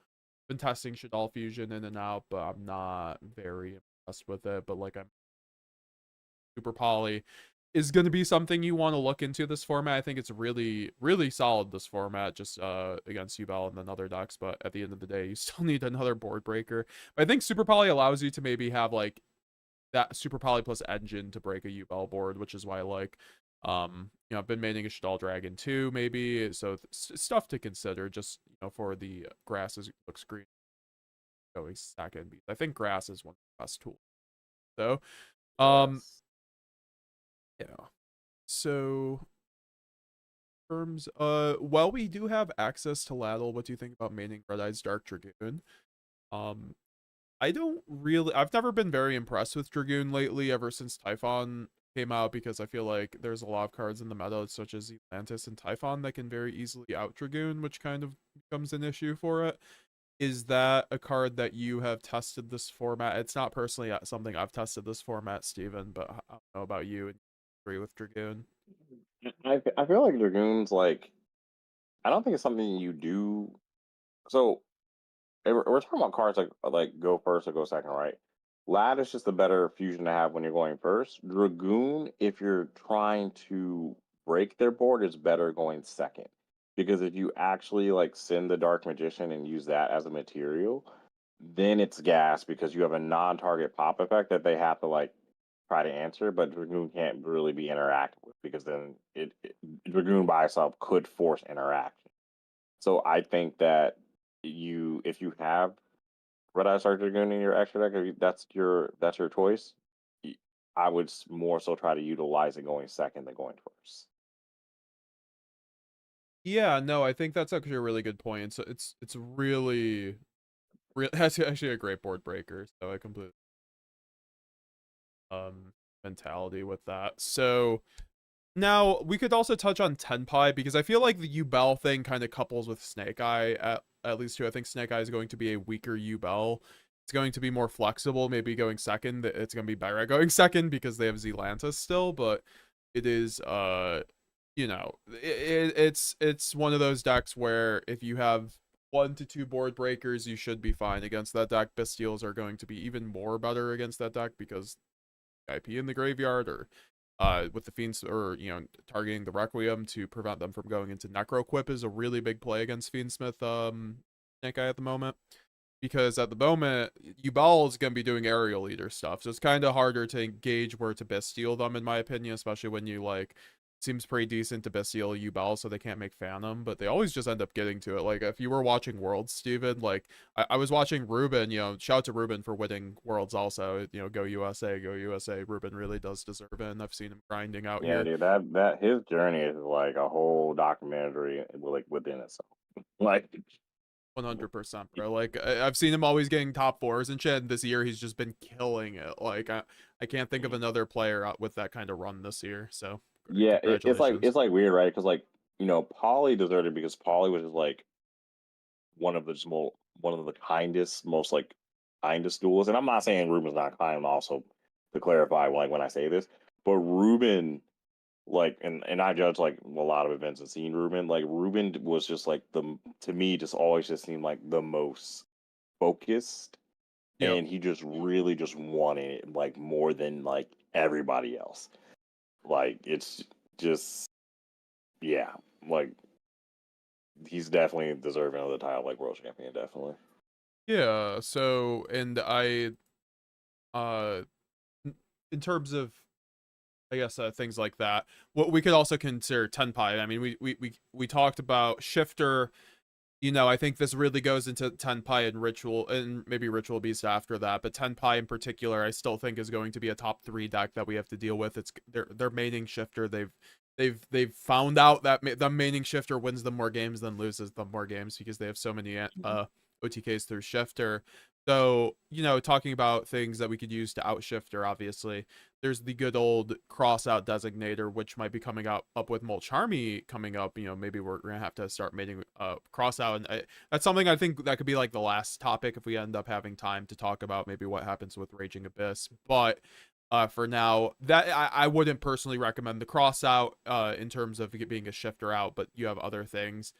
Been testing Shadal Fusion in and out, but I'm not very impressed with it. But like, I'm Super Poly is going to be something you want to look into this format. I think it's really, really solid, this format, just against Yubel and then other decks. But at the end of the day, you still need another board breaker. But I think Super Poly allows you to maybe have like that Super Poly plus engine to break a Yubel board, which is why like I've been maining a Shadal Dragon too, maybe. So stuff to consider, just for the grasses looks green going second. I think grass is one of the best tools. So um Yes. yeah. So terms, well, we do have access to Laddle. What do you think about maining Red Eyes Dark Dragoon? Um, I don't really. I've never been very impressed with Dragoon lately, ever since Typhon came out, because I feel like there's a lot of cards in the meta, such as Atlantis and Typhon, that can very easily out Dragoon, which kind of becomes an issue for it. Is that a card that you have tested this format? It's not personally something I've tested this format, Steven, but I don't know about you. And agree with Dragoon? I feel like Dragoon's like I don't think it's something you do. So we're talking about cards like go first or go second, right? Lad is just a better fusion to have when you're going first. Dragoon, if you're trying to break their board, is better going second. Because if you actually like send the Dark Magician and use that as a material, then it's gas because you have a non-target pop effect that they have to like try to answer, but Dragoon can't really be interacted with because then Dragoon by itself could force interaction. So I think that if you have Red Eye Star Dragoon in your extra deck, that's your choice. I would more so try to utilize it going second than going first. Yeah, no, I think that's actually a really good point. So it's really that's actually a great board breaker. So I completely mentality with that. So now we could also touch on Tenpai because I feel like the Yubel thing kind of couples with Snake Eye at least too. I think Snake Eye is going to be a weaker Yubel. It's going to be more flexible, maybe going second. It's going to be better at going second because they have Zelantis still, but it is it's one of those decks where if you have 1 to 2 board breakers, you should be fine against that deck. Bestials are going to be even more better against that deck because IP in the graveyard or with the Fiends or targeting the Requiem to prevent them from going into Necroquip is a really big play against Fiendsmith Snake Eye at the moment. Because at the moment, Yubel is going to be doing aerial leader stuff, so it's kind of harder to gauge where to bestial them, in my opinion, especially when you seems pretty decent to bestial Yubel, so they can't make Phantom, but they always just end up getting to it. Like, if you were watching Worlds, Steven, I was watching Ruben, shout out to Ruben for winning Worlds also, go USA, go USA. Ruben really does deserve it, and I've seen him grinding out Yeah, here. dude, that his journey is like a whole documentary, like within itself. Like 100%, bro. Like, I've seen him always getting top 4s and shit, and this year he's just been killing it. Like, I can't think of another player out with that kind of run this year, so yeah, congratulations. it's like weird, right? Because like Pauly deserved it because Pauly was just like one of the kindest, most like kindest duels. And I'm not saying Ruben's not kind. Also, to clarify, like when I say this, but Ruben, like, and I judge like a lot of events and seen Ruben. Like Ruben was just like to me just always just seemed like the most focused, Yep. and he just really just wanted it like more than like everybody else. Like it's just yeah, like he's definitely deserving of the title, like world champion, definitely. Yeah, so, and uh, in terms of, I guess, things like that, what we could also consider Tenpai. I mean, we talked about Shifter. I think this really goes into Tenpai and Ritual, and maybe Ritual Beast after that. But Tenpai in particular, I still think is going to be a top 3 deck that we have to deal with. It's their maining Shifter. They've found out that the maining Shifter wins them more games than loses them more games because they have so many OTKs through Shifter. So, talking about things that we could use to out Shifter, obviously, there's the good old cross out designator, which might be coming up with Mulch Army coming up. Maybe we're gonna have to start making cross out, and that's something I think that could be like the last topic if we end up having time to talk about maybe what happens with Raging Abyss. But for now, that I wouldn't personally recommend the cross out in terms of it being a Shifter out, but you have other things.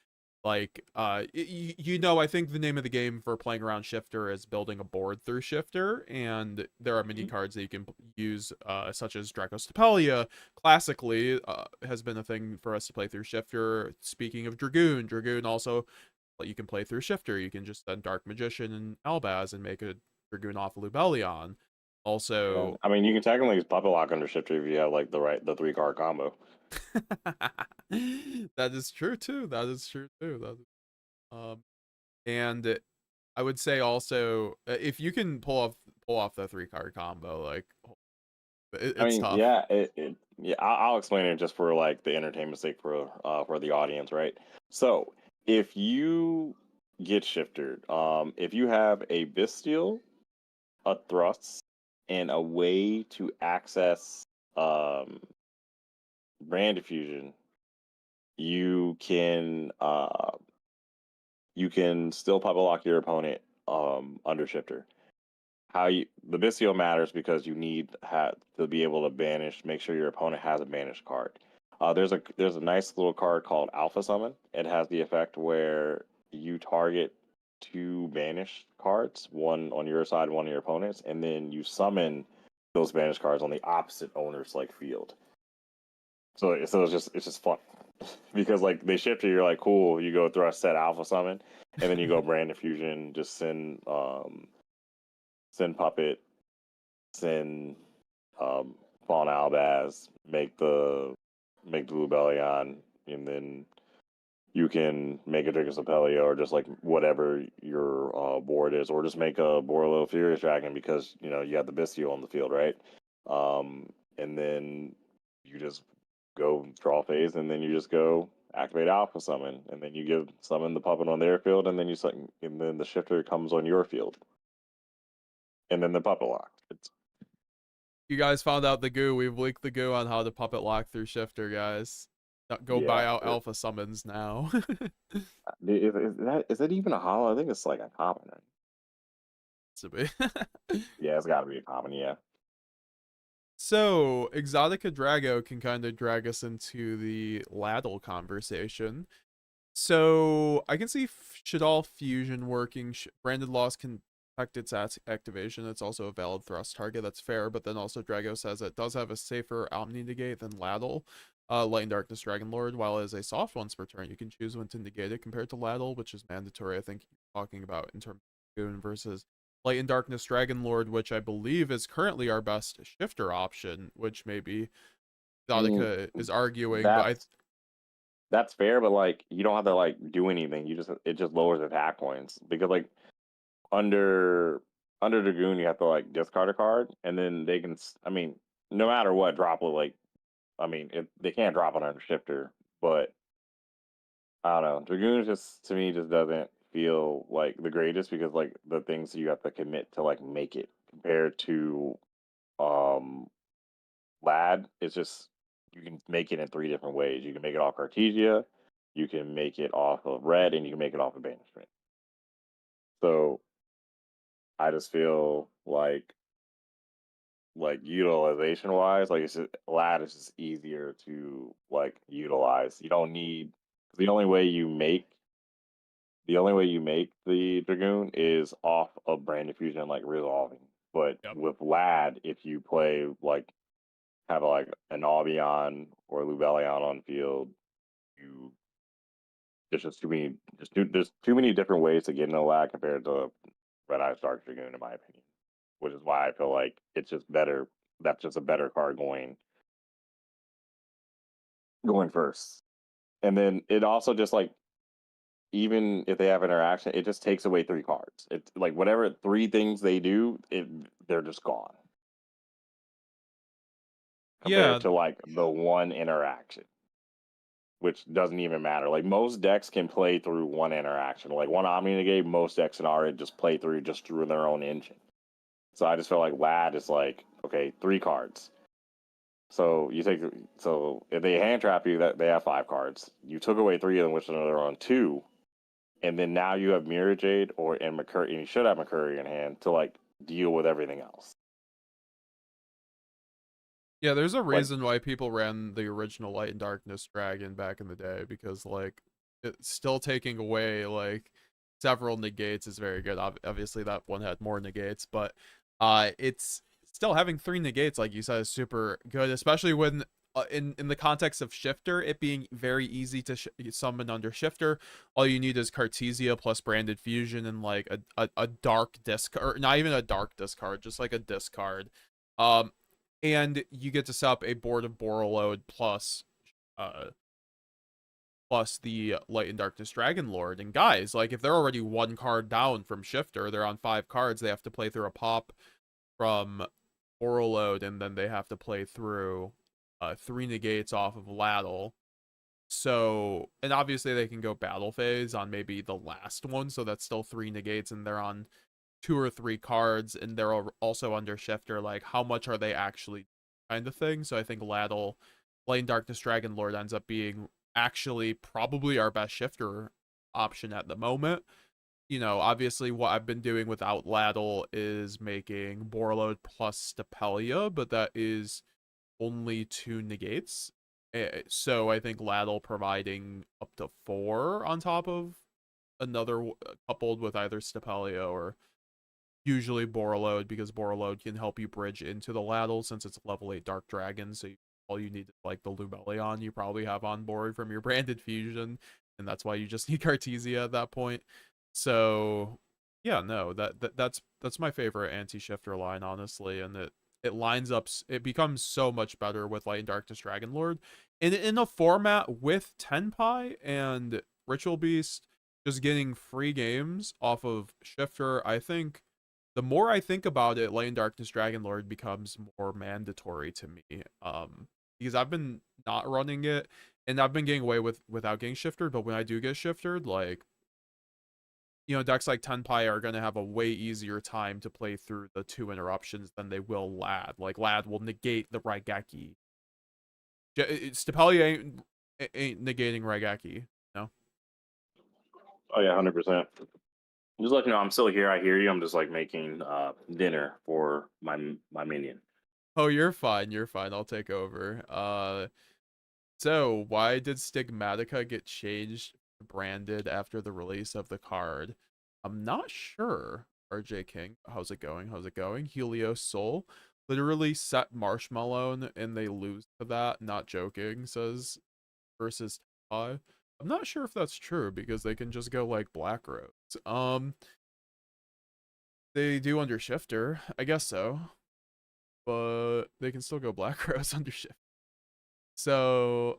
Like, I think the name of the game for playing around Shifter is building a board through Shifter, and there are mini cards that you can use, such as Dracostapelia, classically, has been a thing for us to play through Shifter. Speaking of Dragoon also, you can play through Shifter. You can just send Dark Magician and Albaz and make a Dragoon off of Lubellion. Yeah. Also, I mean, you can technically use Puppet Lock under Shifter if you have like the 3-card combo. that is true too. That is true too. And I would say also, if you can pull off the 3-card combo, like, I it's mean, tough. yeah, yeah. I'll explain it just for like the entertainment sake for the audience, right? So if you get shifted, if you have a Bestial, a Thrust, and a way to access um Brand Diffusion, you can still Puppet Lock your opponent under shifter. The Bistio matters because you need to be able to banish, make sure your opponent has a banished card. There's a nice little card called Alpha Summon. It has the effect where you target 2 banished cards, one on your side, one on your opponent's, and then you summon those banished cards on the opposite owner's field. So it's just fun because like they shift you, you're like cool. You go Thrust, set Alpha Summon, and then you go Brand Diffusion, just send Puppet, send Fawn Albaz, make the Lubellion, and then you can make a Dracosapellia or just like whatever your board is, or just make a Borlo Furious Dragon because you know you have the Bistio on the field, right? And then you just go draw phase, and then you just go activate Alpha Summon, and then you give summon the puppet on their field, and then and then the shifter comes on your field, and then the puppet locked. You guys found out the goo. We've leaked the goo on how to puppet lock through shifter, guys. Go buy out alpha summons now. Is that even a hollow? I think it's like a common, right? To be. Yeah, it's got to be a common, yeah. So, Exotica Drago can kind of drag us into the Laddle conversation. So, I can see Shaddoll Fusion working. Branded Loss can protect its activation. It's also a valid thrust target. That's fair, but then also Drago says it does have a safer Omni Negate than Laddle. Light and Darkness Dragon Lord, while as a soft once per turn, you can choose when to negate it compared to Laddle, which is mandatory. I think you're talking about in terms of Goon versus Light and Darkness Dragon Lord, which I believe is currently our best shifter option, which maybe Exotica is arguing, but that's fair, but like you don't have to like do anything. It just lowers attack points because like under Dragoon you have to like discard a card, and then they can. I mean, no matter what, drop it like. I mean, they can't drop it under shifter, but I don't know. Dragoon just to me just doesn't feel like the greatest because like the things you have to commit to like make it compared to Lad. It's just you can make it in 3 different ways. You can make it off Cartesia, you can make it off of red, and you can make it off of banishment. So I just feel like utilization wise, like it's just, Lad is just easier to like utilize. You don't need the only way you make the Dragoon is off of Brand Fusion, like resolving. But with Lad, if you play like have like an Albion or Lubellion on field, there's too many different ways to get into Lad compared to Red Eye Dark Dragoon, in my opinion. Which is why I feel like it's just better. That's just a better card going first. And then it also just like even if they have interaction, it just takes away 3 cards. It's like whatever 3 things they do, they're just gone. Compared to like the 1 interaction, which doesn't even matter. Like most decks can play through 1 interaction. Like 1 Omni Negate, most decks can already just play through their own engine. So I just feel like Lad is like, okay, 3 cards. So if they hand trap you, that they have 5 cards. You took away 3 of them, which they're on 2, and then now you have Mirror Jade and McCurry, and you should have McCurry in hand to like deal with everything else. Yeah, there's a reason why people ran the original Light and Darkness Dragon back in the day, because like it's still taking away like several negates is very good. Obviously that one had more negates, but it's still having 3 negates, like you said, is super good, especially when in the context of shifter, it being very easy to summon under shifter. All you need is Cartesia plus Branded Fusion and like a dark discard, or not even a dark discard, just like a discard. And you get to set up a board of Borreload plus the Light and Darkness Dragon Lord. And guys, like if they're already 1 card down from shifter, they're on 5 cards, they have to play through a pop from Borreload, and then they have to play through 3 negates off of Laddle. So, and obviously they can go battle phase on maybe the last one, so that's still 3 negates, and they're on 2 or 3 cards, and they're also under shifter. Like, how much are they actually kind of thing? So I think Laddle, Light and Darkness Dragon Lord ends up being actually probably our best shifter option at the moment. You know, obviously what I've been doing without Laddle is making Borreload plus Stapelia, but that is only 2 negates. So I think Laddle providing up to 4 on top of another coupled with either Stapelia or usually Borreload, because Borreload can help you bridge into the Laddle since it's level 8 Dark Dragon, so all you need is like the Lubellion you probably have on board from your Branded Fusion, and that's why you just need Cartesia at that point. So yeah, no, that's my favorite anti-shifter line, honestly, and it lines up, it becomes so much better with Light and Darkness Dragonlord. And in a format with Tenpai and Ritual Beast just getting free games off of Shifter, I think the more I think about it, Light and Darkness Dragonlord becomes more mandatory to me. Because I've been not running it and I've been getting away without getting shifted, but when I do get shifted, like, you know, decks like Tenpai are going to have a way easier time to play through the 2 interruptions than they will Lad. Like, Lad will negate the Raigeki. Stapeli ain't negating Raigeki, you know? Oh yeah, 100%. Just let you know, I'm still here. I hear you. I'm just like making dinner for my minion. Oh, you're fine. You're fine. I'll take over. So why did Stigmatica get changed branded after the release of the card? I'm not sure. RJ King, how's it going? How's it going? Helios Soul literally set Marshmallow and they lose to that. Not joking, says versus Tenpai. I'm not sure if that's true because they can just go like Black Rose. They do under Shifter, I guess so, but they can still go Black Rose under Shifter. So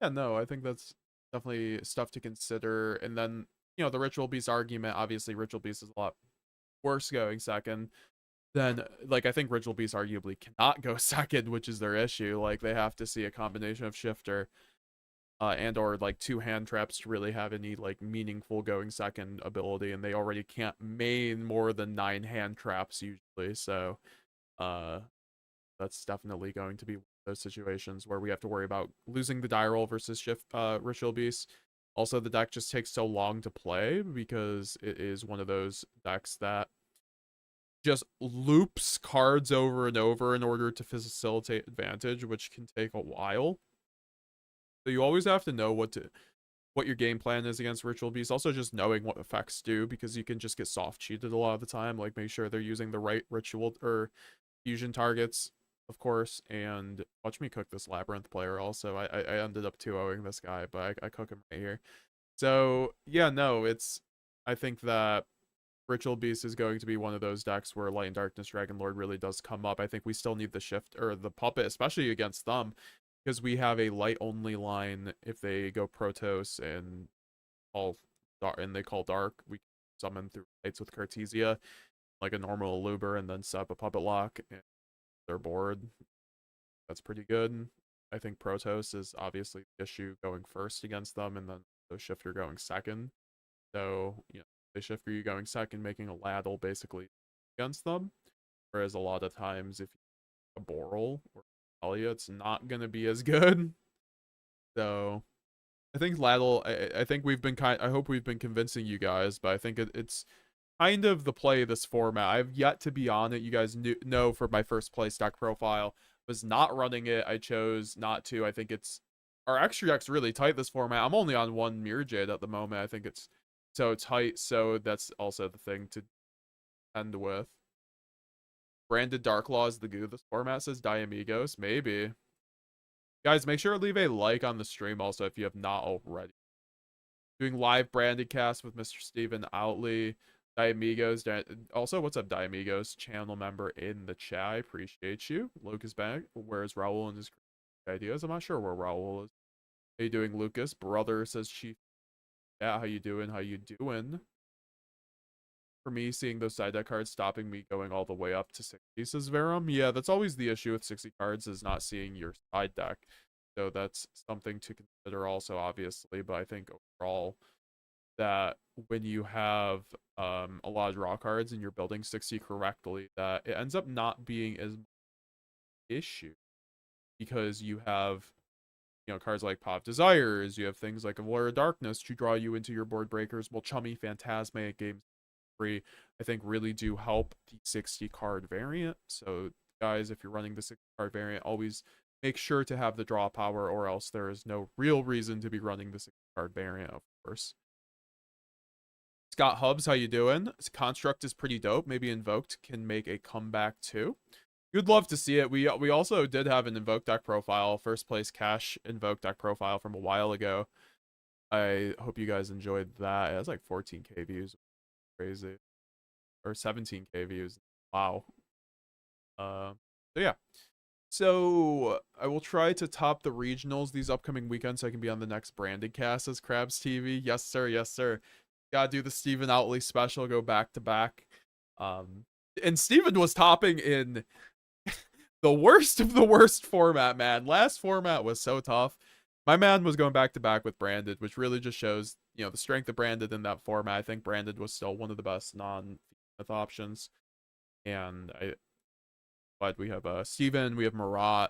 yeah, no, I think that's definitely stuff to consider. And then, you know, the Ritual Beast argument, obviously Ritual Beast is a lot worse going second. Then, like, I think Ritual Beast arguably cannot go second, which is their issue. Like, they have to see a combination of Shifter and or like 2 hand traps to really have any like meaningful going second ability, and they already can't main more than 9 hand traps usually. So uh that's definitely going to be one of those situations where we have to worry about losing the die roll versus Ritual Beast. Also, the deck just takes so long to play because it is one of those decks that just loops cards over and over in order to facilitate advantage, which can take a while. So you always have to know what your game plan is against Ritual Beast. Also, just knowing what effects do, because you can just get soft cheated a lot of the time. Like, make sure they're using the right ritual or fusion targets, of course. And watch me cook this Labyrinth player also. I ended up 2-0ing this guy, but I cook him right here. So, yeah, no, I think that Ritual Beast is going to be one of those decks where Light and Darkness Dragonlord really does come up. I think we still need the shift or the puppet, especially against them, because we have a light only line. If they go Protoss and they call dark, we summon through lights with Cartesia like a normal Luber and then set up a puppet lock and they're bored. That's pretty good. I think Protoss is obviously the issue going first against them, and then the shifter going second. So, you know, they shifter you going second, making a ladle basically against them. Whereas a lot of times if you a Boral or Talia, it's not gonna be as good. So I think Ladle, I think I hope we've been convincing you guys, but I think it's kind of the play of this format. I've yet to be on it. You guys know for my first play stack profile, was not running it. I chose not to. I think our extra deck's really tight this format. I'm only on 1 Mirror Jade at the moment. I think it's so tight, so that's also the thing to end with. Branded Dark Law is the goo this format, says Diamigos. Maybe. Guys, make sure to leave a like on the stream also if you have not already. Doing live BrandedCast with Mr. Steven Outley. Diamigos. Also, what's up, Diamigos? Channel member in the chat. I appreciate you. Lucas back. Where's Raul and his ideas? I'm not sure where Raul is. How you doing, Lucas? Brother, says Chief. Yeah, how you doing? How you doing? For me, seeing those side deck cards stopping me going all the way up to 60, says Verum. Yeah, that's always the issue with 60 cards, is not seeing your side deck. So that's something to consider also, obviously. But I think overall that when you have a lot of draw cards and you're building 60 correctly, that it ends up not being as issue, because you have, you know, cards like Pop Desires, you have things like Allure Darkness to draw you into your board breakers. Well, Chummy Phantasme games free, I think, really do help the 60 card variant. So guys, if you're running the 60 card variant, always make sure to have the draw power, or else there is no real reason to be running the 60 card variant, of course. Scott Hubs, how you doing? Construct is pretty dope. Maybe Invoked can make a comeback too. You'd love to see it. We also did have an Invoked deck profile, first place cash Invoked deck profile from a while ago. I hope you guys enjoyed that. It has like 14k views. Crazy. Or 17k views. Wow. So yeah. So I will try to top the regionals these upcoming weekends so I can be on the next branded cast as Krabs TV. Yes, sir. Yes, sir. Gotta do the Steven Outley special, go back to back. Um, and Steven was topping in the worst of the worst format, man. Last format was so tough. My man was going back to back with Branded, which really just shows, the strength of Branded in that format. I think Branded was still one of the best non-Smith options. And but we have Steven, we have Marat,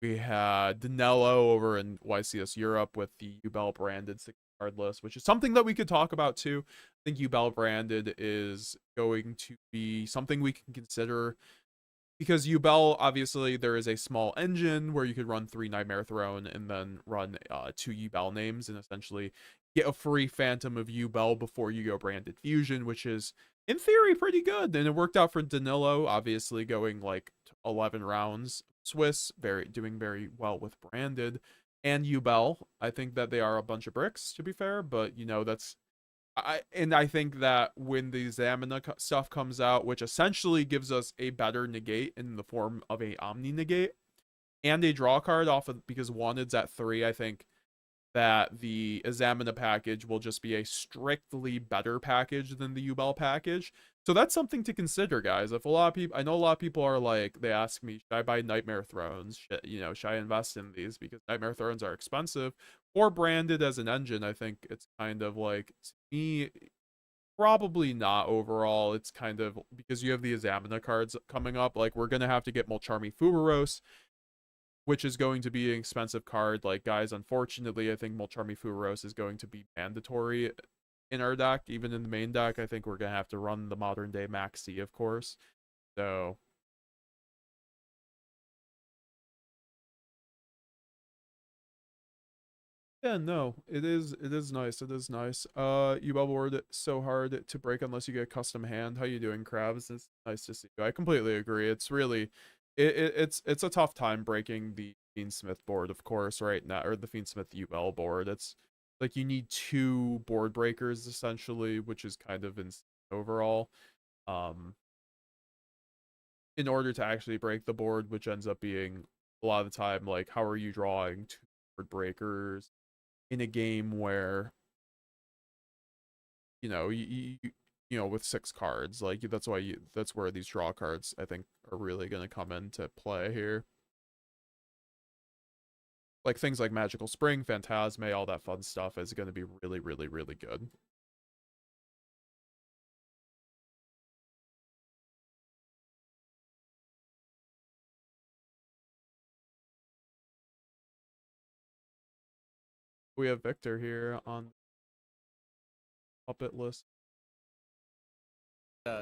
we had Danilo over in YCS Europe with the Ubel branded 6 card list, which is something that we could talk about too. I think Ubel branded is going to be something we can consider because Ubel, obviously, there is a small engine where you could run 3 Nightmare Throne and then run 2 Ubel names and essentially get a free Phantom of Ubel before you go Branded Fusion, which is, in theory, pretty good. And it worked out for Danilo, obviously, going like 11 rounds. Swiss, doing very well with Branded. And Ubel, I think that they are a bunch of bricks, to be fair, but, that's I think that when the Zamina stuff comes out, which essentially gives us a better negate in the form of a Omni negate and a draw card off of because Wanted's at 3, I think that the Zamina package will just be a strictly better package than the Ubel package. So that's something to consider, guys. If a lot of people, I know a lot of people are like, they ask me, should I buy Nightmare Thrones? Should I invest in these because Nightmare Thrones are expensive or branded as an engine? I think it's kind of like, to me, probably not overall. It's kind of because you have the Zamina cards coming up. Like, we're going to have to get Molcharmi Fubaros, which is going to be an expensive card. Like, guys, unfortunately, I think Molcharmi Fubaros is going to be mandatory in our deck. Even in the main deck, I think we're going to have to run the modern day Maxi, of course. So, yeah, no, it is nice. It is nice. You bubbleboard so hard to break unless you get a custom hand. How you doing, Krabs? It's nice to see you. I completely agree. It's really it's a tough time breaking the Fiendsmith board, of course, right now, or the Fiendsmith UL board. It's like you need 2 board breakers essentially, which is kind of insane overall. Um in order to actually break the board, which ends up being a lot of the time like how are you drawing 2 board breakers in a game where with 6 cards, like that's where these draw cards I think are really going to come into play here, like things like Magical Spring, Phantasme, all that fun stuff is going to be really really really good. We have Victor here on puppet list.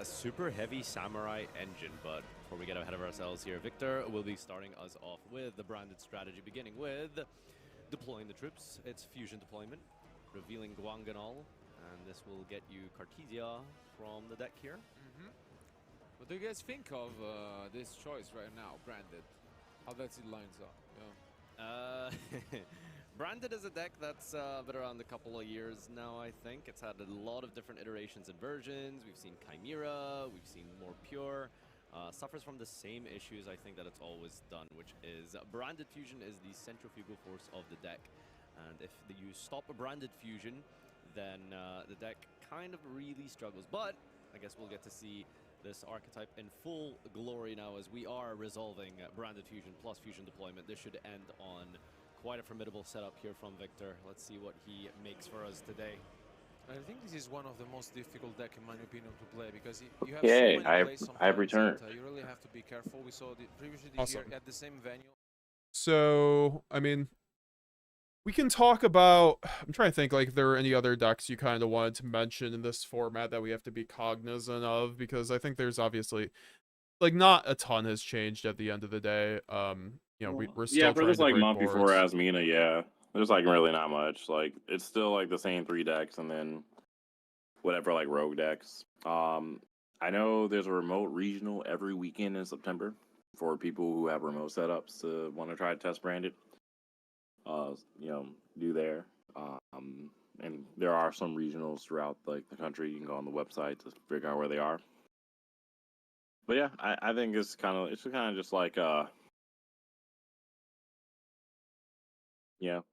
Super heavy samurai engine, but before we get ahead of ourselves here, Victor will be starting us off with the branded strategy, beginning with deploying the troops. It's fusion deployment, revealing Guanganol, and this will get you Cartesia from the deck here. What do you guys think of this choice right now, branded? How that it lines up? Yeah. Branded is a deck that's been around a couple of years now, I think. It's had a lot of different iterations and versions. We've seen Chimera, we've seen more pure. Suffers from the same issues I think that it's always done, which is Branded Fusion is the centrifugal force of the deck. And if you stop a Branded Fusion, then the deck kind of really struggles. But I guess we'll get to see this archetype in full glory now as we are resolving Branded Fusion plus Fusion Deployment. This should end on quite a formidable setup here from Victor. Let's see what he makes for us today. I think this is one of the most difficult deck, in my opinion, to play because you have so many plays sometimes I've returned. that you really have to be careful. We saw previously Awesome. here at the same venue. So, I mean, we can talk about, I'm trying to think like if there are any other decks you kind of wanted to mention in this format that we have to be cognizant of, because I think there's obviously like not a ton has changed at the end of the day. We're still for trying this to like break month boards. before Asmina, yeah. There's like really not much. Like it's still like the same 3 decks and then whatever like rogue decks. I know there's a remote regional every weekend in September for people who have remote setups to want to try to test branded. Do there. And there are some regionals throughout like the country. You can go on the website to figure out where they are. But yeah, I think it's kind of just like kind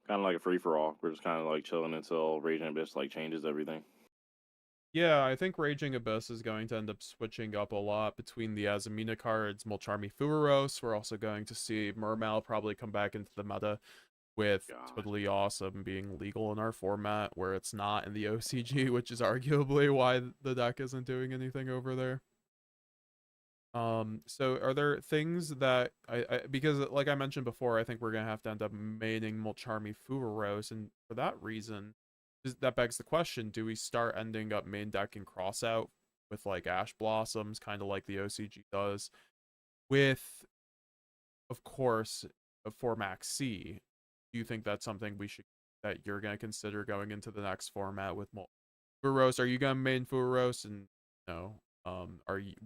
of like a free for all. We're just kind of like chilling until Raging Abyss like changes everything. Yeah, I think Raging Abyss is going to end up switching up a lot between the Azamina cards, Molcharmi Furos. We're also going to see Mermal probably come back into the meta with God. Totally Awesome being legal in our format, where it's not in the OCG, which is arguably why the deck isn't doing anything over there. So are there things that because like I mentioned before, I think we're gonna have to end up maining Molcharmi Furos, and for that reason, that begs the question: do we start ending up main decking Crossout with like Ash Blossoms, kind of like the OCG does, with, of course, for Max C? Do you think that's something that you're gonna consider going into the next format with Furos? Are you gonna main Furos, and no?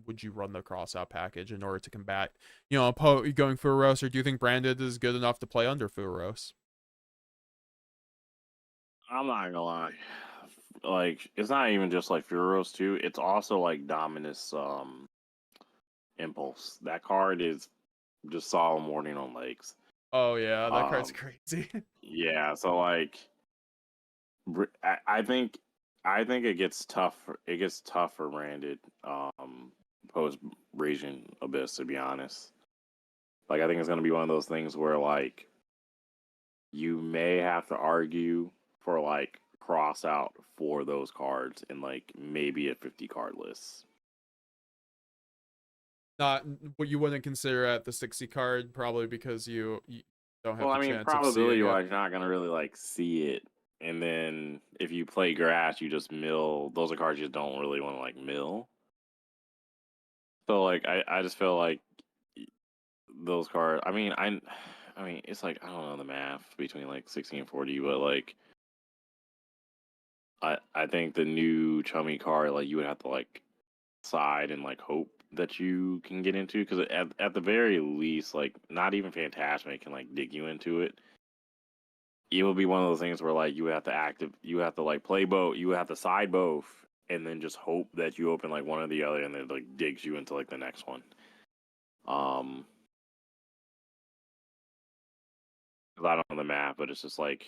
Would you run the crossout package in order to combat, going Furos, or do you think Branded is good enough to play under Furos? I'm not gonna lie. Like, it's not even just like Furos too. It's also like Dominus Impulse. That card is just solemn warning on legs. Oh yeah, that card's crazy. Yeah, so like, I think it gets tough. It gets tough for Branded post Raging Abyss. To be honest, like I think it's gonna be one of those things where like you may have to argue for like cross out for those cards in like maybe a 50 card list. Not what you wouldn't consider at the 60 card, probably because you don't have Well, the I mean, chance of seeing probability it. wise, you're not gonna really like see it. And then if you play grass, you just mill. Those are cards you don't really want to like mill. So like, I just feel like those cards. I mean, it's like I don't know the math between like 60 and 40, but like, I think the new chummy card, like you would have to like side and like hope that you can get into, because at the very least, like not even Phantasmic can like dig you into it. It will be one of those things where like you have to like play both, you have to side both, and then just hope that you open like one or the other, and then it, like digs you into like the next one. 'Cause I don't know the math, but it's just like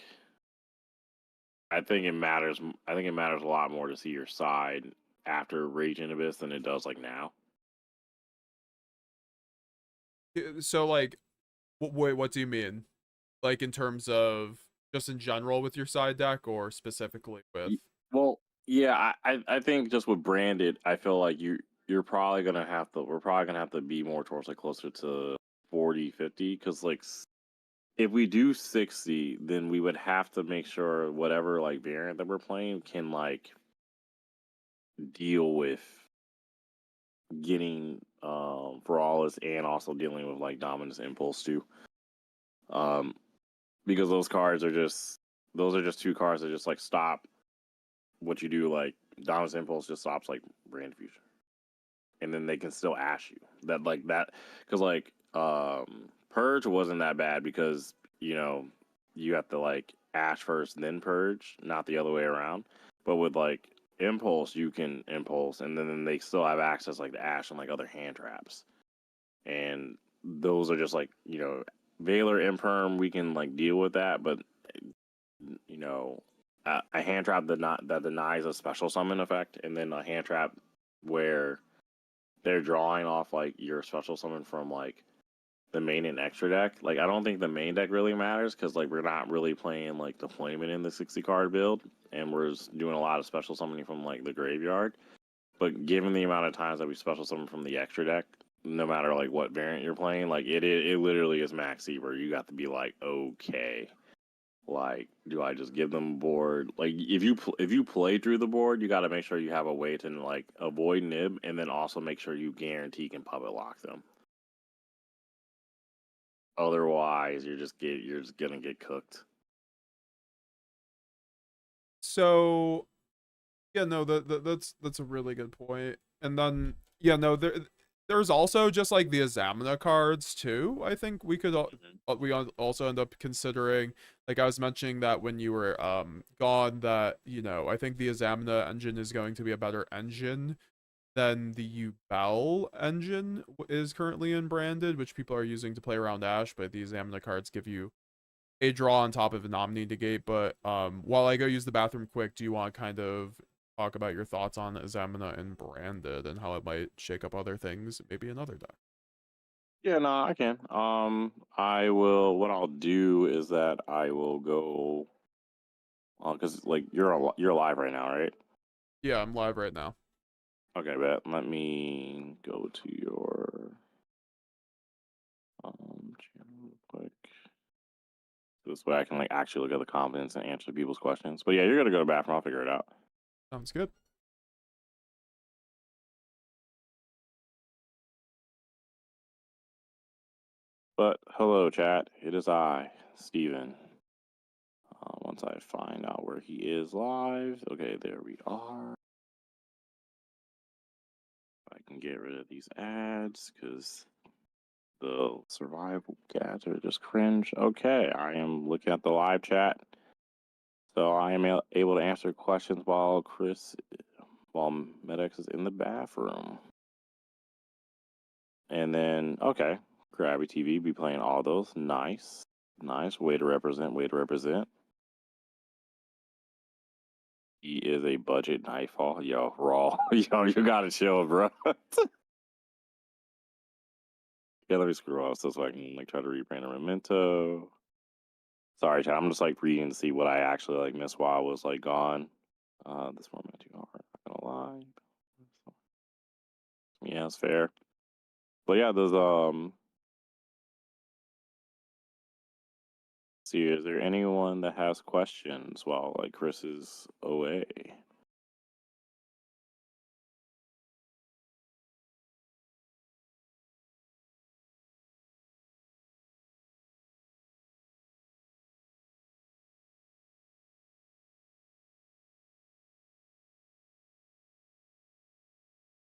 I think it matters. I think it matters a lot more to see your side after Raging Abyss than it does like now. So like, wait, what do you mean? Like in terms of just in general with your side deck, or specifically with? Well, yeah, I think just with Branded, I feel like you're probably gonna have to. We're probably gonna have to be more towards like closer to 40, 50, because like if we do 60, then we would have to make sure whatever like variant that we're playing can like deal with getting Brawlers and also dealing with like Dominus Impulse too. Um, because those are just two cards that just like stop what you do. Like Dominus Impulse just stops like Brand Fusion, and then they can still ash you. That because like Purge wasn't that bad because you have to like ash first then purge, not the other way around. But with like Impulse, you can impulse, and then they still have access like to ash and like other hand traps, and those are just like Valor Imperm. We can like deal with that, but you know a hand trap that denies a special summon effect, and then a hand trap where they're drawing off like your special summon from like the main and extra deck. Like I don't think the main deck really matters because like we're not really playing like deployment in the 60 card build, and we're just doing a lot of special summoning from like the graveyard. But given the amount of times that we special summon from the extra deck, no matter like what variant you're playing, like it literally is max where you got to be like, okay, like do I just give them a board? Like if you play through the board, you got to make sure you have a way to like avoid nib, and then also make sure you guarantee you can puppet lock them. Otherwise, you're just gonna get cooked. So yeah, no, that's a really good point. And then yeah, no, there's also just like the Azamina cards too. I think we could also end up considering, like I was mentioning that when you were gone, that I think the Azamina engine is going to be a better engine then the Yugioh engine is currently in Branded, which people are using to play around Ash, but the Examina cards give you a draw on top of an Omni negate. But while I go use the bathroom quick, do you want to kind of talk about your thoughts on Examina and Branded and how it might shake up other things, maybe another deck? Yeah, no, I can. I will. What I'll do is that I will go. Because like you're live right now, right? Yeah, I'm live right now. Okay, bet. Let me go to your channel real quick. This way I can like actually look at the comments and answer people's questions. But yeah, you're gonna go to the bathroom. I'll figure it out. Sounds good. But hello, chat. It is I, Steven. Once I find out where he is live. Okay, there we are. I can get rid of these ads because the survival ads are just cringe. Okay, I am looking at the live chat. So I am able to answer questions while Medex is in the bathroom. And then, okay, Krabby TV be playing all those. Nice. Nice. Way to represent, way to represent. He is a budget nightfall. Yo, raw. Yo, you gotta chill, bro. Yeah, let me screw off so I can like try to rebrand a memento. Sorry, chat. I'm just like reading to see what I actually like missed while I was like gone. This format too hard. Not gonna lie. Yeah, it's fair. But yeah, there's see, is there anyone that has questions while like Chris is away?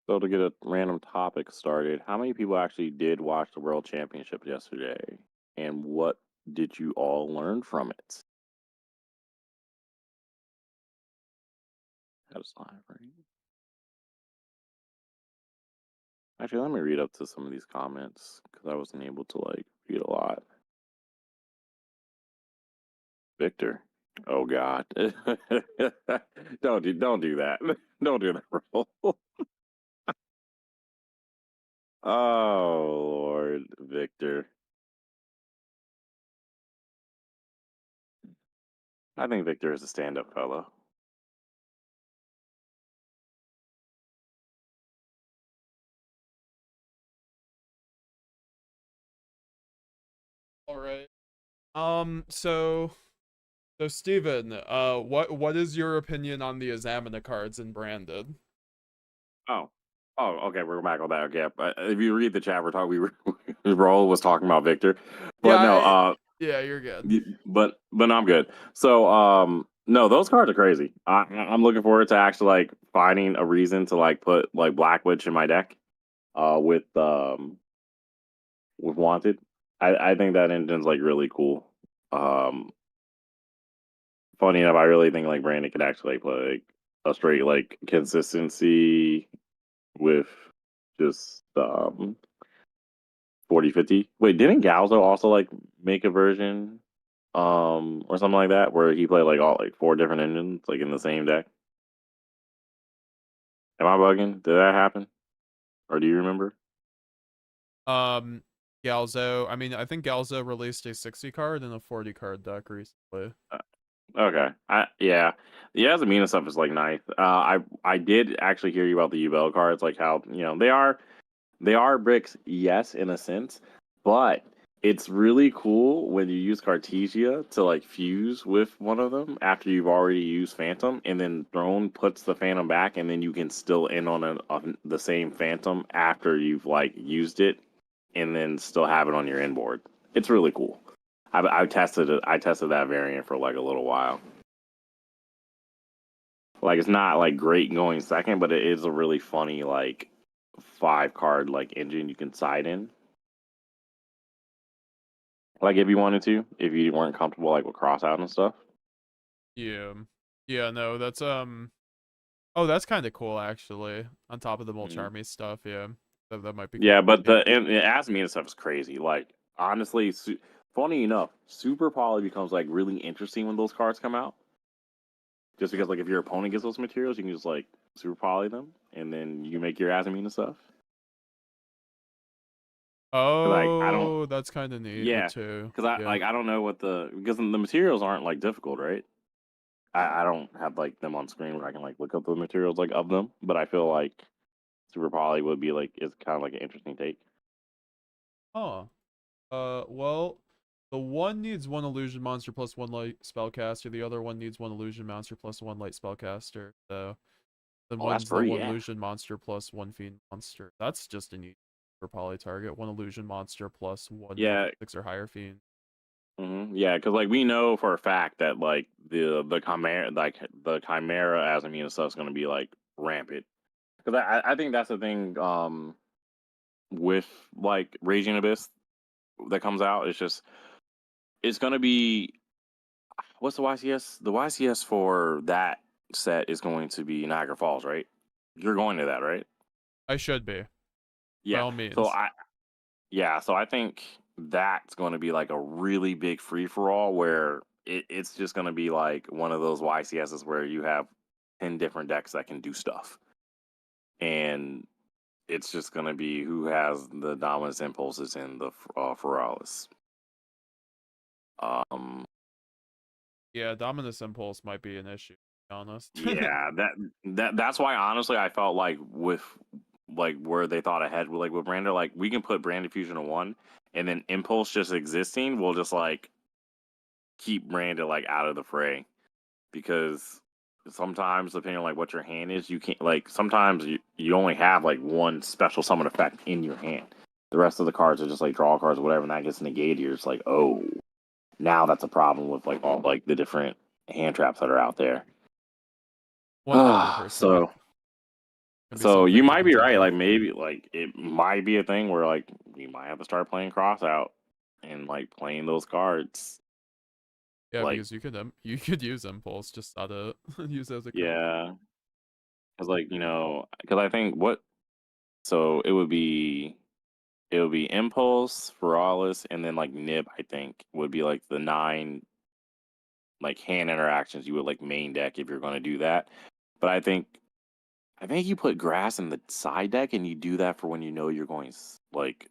So to get a random topic started, how many people actually did watch the World Championship yesterday? And what did you all learn from it? That's live, right? Actually, let me read up to some of these comments because I wasn't able to like read a lot. Victor. Oh God. Don't do that. Don't do that, bro. Oh Lord, Victor. I think Victor is a stand-up fellow. All right. So Steven, what is your opinion on the Examina cards in Branded? Oh. Oh, okay, we're back on that. Okay, but if you read the chat, we're talking. Roll was talking about Victor, but no. Yeah, you're good. But I'm good. So no, those cards are crazy. I'm looking forward to actually like finding a reason to like put like Black Witch in my deck. With Wanted. I think that engine's like really cool. Funny enough, I really think like Brandon could actually like play like a straight like consistency with just 40-50. Wait, didn't Galzo also like make a version or something like that where he played like all like 4 different engines like in the same deck? Am I bugging? Did that happen? Or do you remember? Galzo. I mean, I think Galzo released a 60 card and a 40 card deck recently. Okay. Yeah. The Yasmina stuff is like nice. I did actually hear you about the Yubel cards, like how they are bricks, yes, in a sense, but it's really cool when you use Cartesia to like fuse with one of them after you've already used Phantom, and then Throne puts the Phantom back, and then you can still end on the same Phantom after you've like used it, and then still have it on your inboard. It's really cool. I tested it. I tested that variant for like a little while. Like it's not like great going second, but it is a really funny like 5 card like engine you can side in. Like if you wanted to, if you weren't comfortable like with cross out and stuff. Yeah. Yeah, no, that's Oh, that's kind of cool, actually. On top of the Mhm. Molcharmy stuff, yeah. That might be Yeah, cool. but the Asmina stuff is crazy. Like, honestly, funny enough, Super Poly becomes like really interesting when those cards come out. Just because, like, if your opponent gets those materials, you can just like Super Poly them, and then you make your Asmina stuff. Like, I don't. Oh, that's kind of neat Yeah, too. because Yeah. I don't know what because the materials aren't like difficult, right? I don't have like them on screen where I can like look up the materials like of them, but I feel like Super Poly would be like is kind of like an interesting take. Huh. Well, the one needs one illusion monster plus one light spellcaster. The other one needs one illusion monster plus one light spellcaster. So the Oh, that's one's the free, one yeah. illusion monster plus one fiend monster. That's just a neat for poly target. One illusion monster plus one level Yeah, 6 or higher fiend. yeah, because like we know for a fact that like the chimera the chimera Asmina stuff is going to be like rampant. Because I think that's the thing with like Raging Abyss that comes out. It's going to be what's the YCS? The YCS for that set is going to be Niagara Falls, right? You're going to that, right? I should be, by Yeah. all So means. I think that's going to be like a really big free for all where it's just going to be like one of those YCSs where you have 10 different decks that can do stuff. And it's just going to be who has the dominance impulses in the Feralis. Um, Yeah, Dominus Impulse might be an issue, to be honest. yeah, that's why honestly I felt like with like where they thought ahead with like with Branded, like we can put Branded Fusion to one and then Impulse just existing will just like keep Branded like out of the fray because sometimes depending on like what your hand is, you can't like sometimes you only have like one special summon effect in your hand. The rest of the cards are just like draw cards or whatever, and that gets negated. You're just like, oh, now that's a problem with like all like the different hand traps that are out there. 100%. so Gonna be so you something to might be right. consider. Like maybe like it might be a thing where like we might have to start playing cross out and like playing those cards. Yeah, Like because you could use Impulse, just out of use it as a code. yeah, because like because I think so it would be Impulse, Feralis, and then like Nib. I think would be like the 9 like hand interactions you would like main deck if you're going to do that. But I think you put Grass in the side deck and you do that for when you know you're going like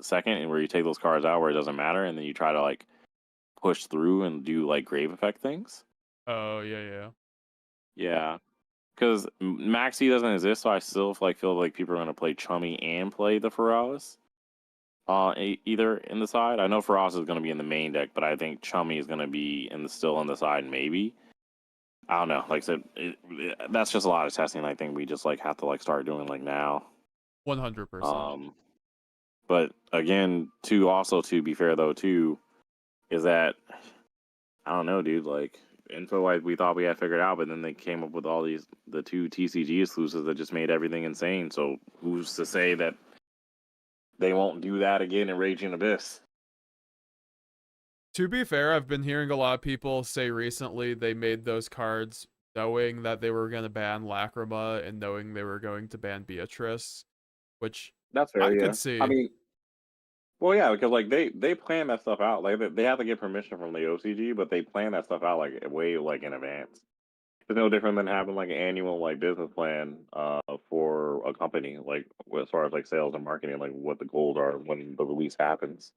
second and where you take those cards out where it doesn't matter and then you try to like push through and do like grave effect things. Oh, yeah, yeah. Yeah, because Maxi doesn't exist, so I still like feel like people are going to play Chummy and play the Feralis. Either in the side. I know Frost is going to be in the main deck, but I think Chummy is going to be still on the side, maybe. I don't know. Like I said, that's just a lot of testing. I think we just like have to like start doing like now. 100%. Um, but again, to be fair though, too, is that I don't know, dude. Like info wise, we thought we had figured out, but then they came up with all the 2 TCG exclusives that just made everything insane. So who's to say that they won't do that again in Raging Abyss? To be fair, I've been hearing a lot of people say recently they made those cards knowing that they were going to ban Lacrima and knowing they were going to ban Beatrice, which That's fair, I yeah. could I see. mean, well, yeah, because like they plan that stuff out. Like they have to get permission from the OCG, but they plan that stuff out like way like in advance. It's no different than having like an annual like business plan for a company, like as far as like sales and marketing, like what the goals are when the release happens.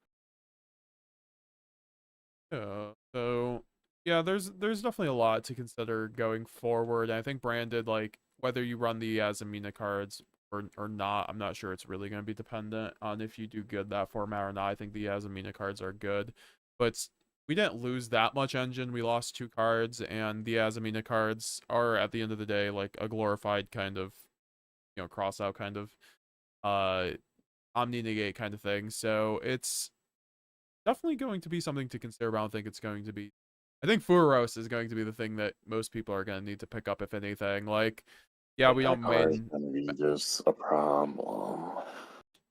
Yeah. So yeah, there's definitely a lot to consider going forward. I think branded, like whether you run the Azamina cards or not, I'm not sure it's really going to be dependent on if you do good that format or not. I think the Azamina cards are good, but we didn't lose that much engine. We lost 2 cards, and the Azamina cards are at the end of the day like a glorified kind of, cross out kind of uh omni negate kind of thing. So it's definitely going to be something to consider, but I don't think it's going to be. I think Furos is going to be the thing that most people are going to need to pick up, if anything. Like, yeah, we That don't car is main. gonna be just a problem.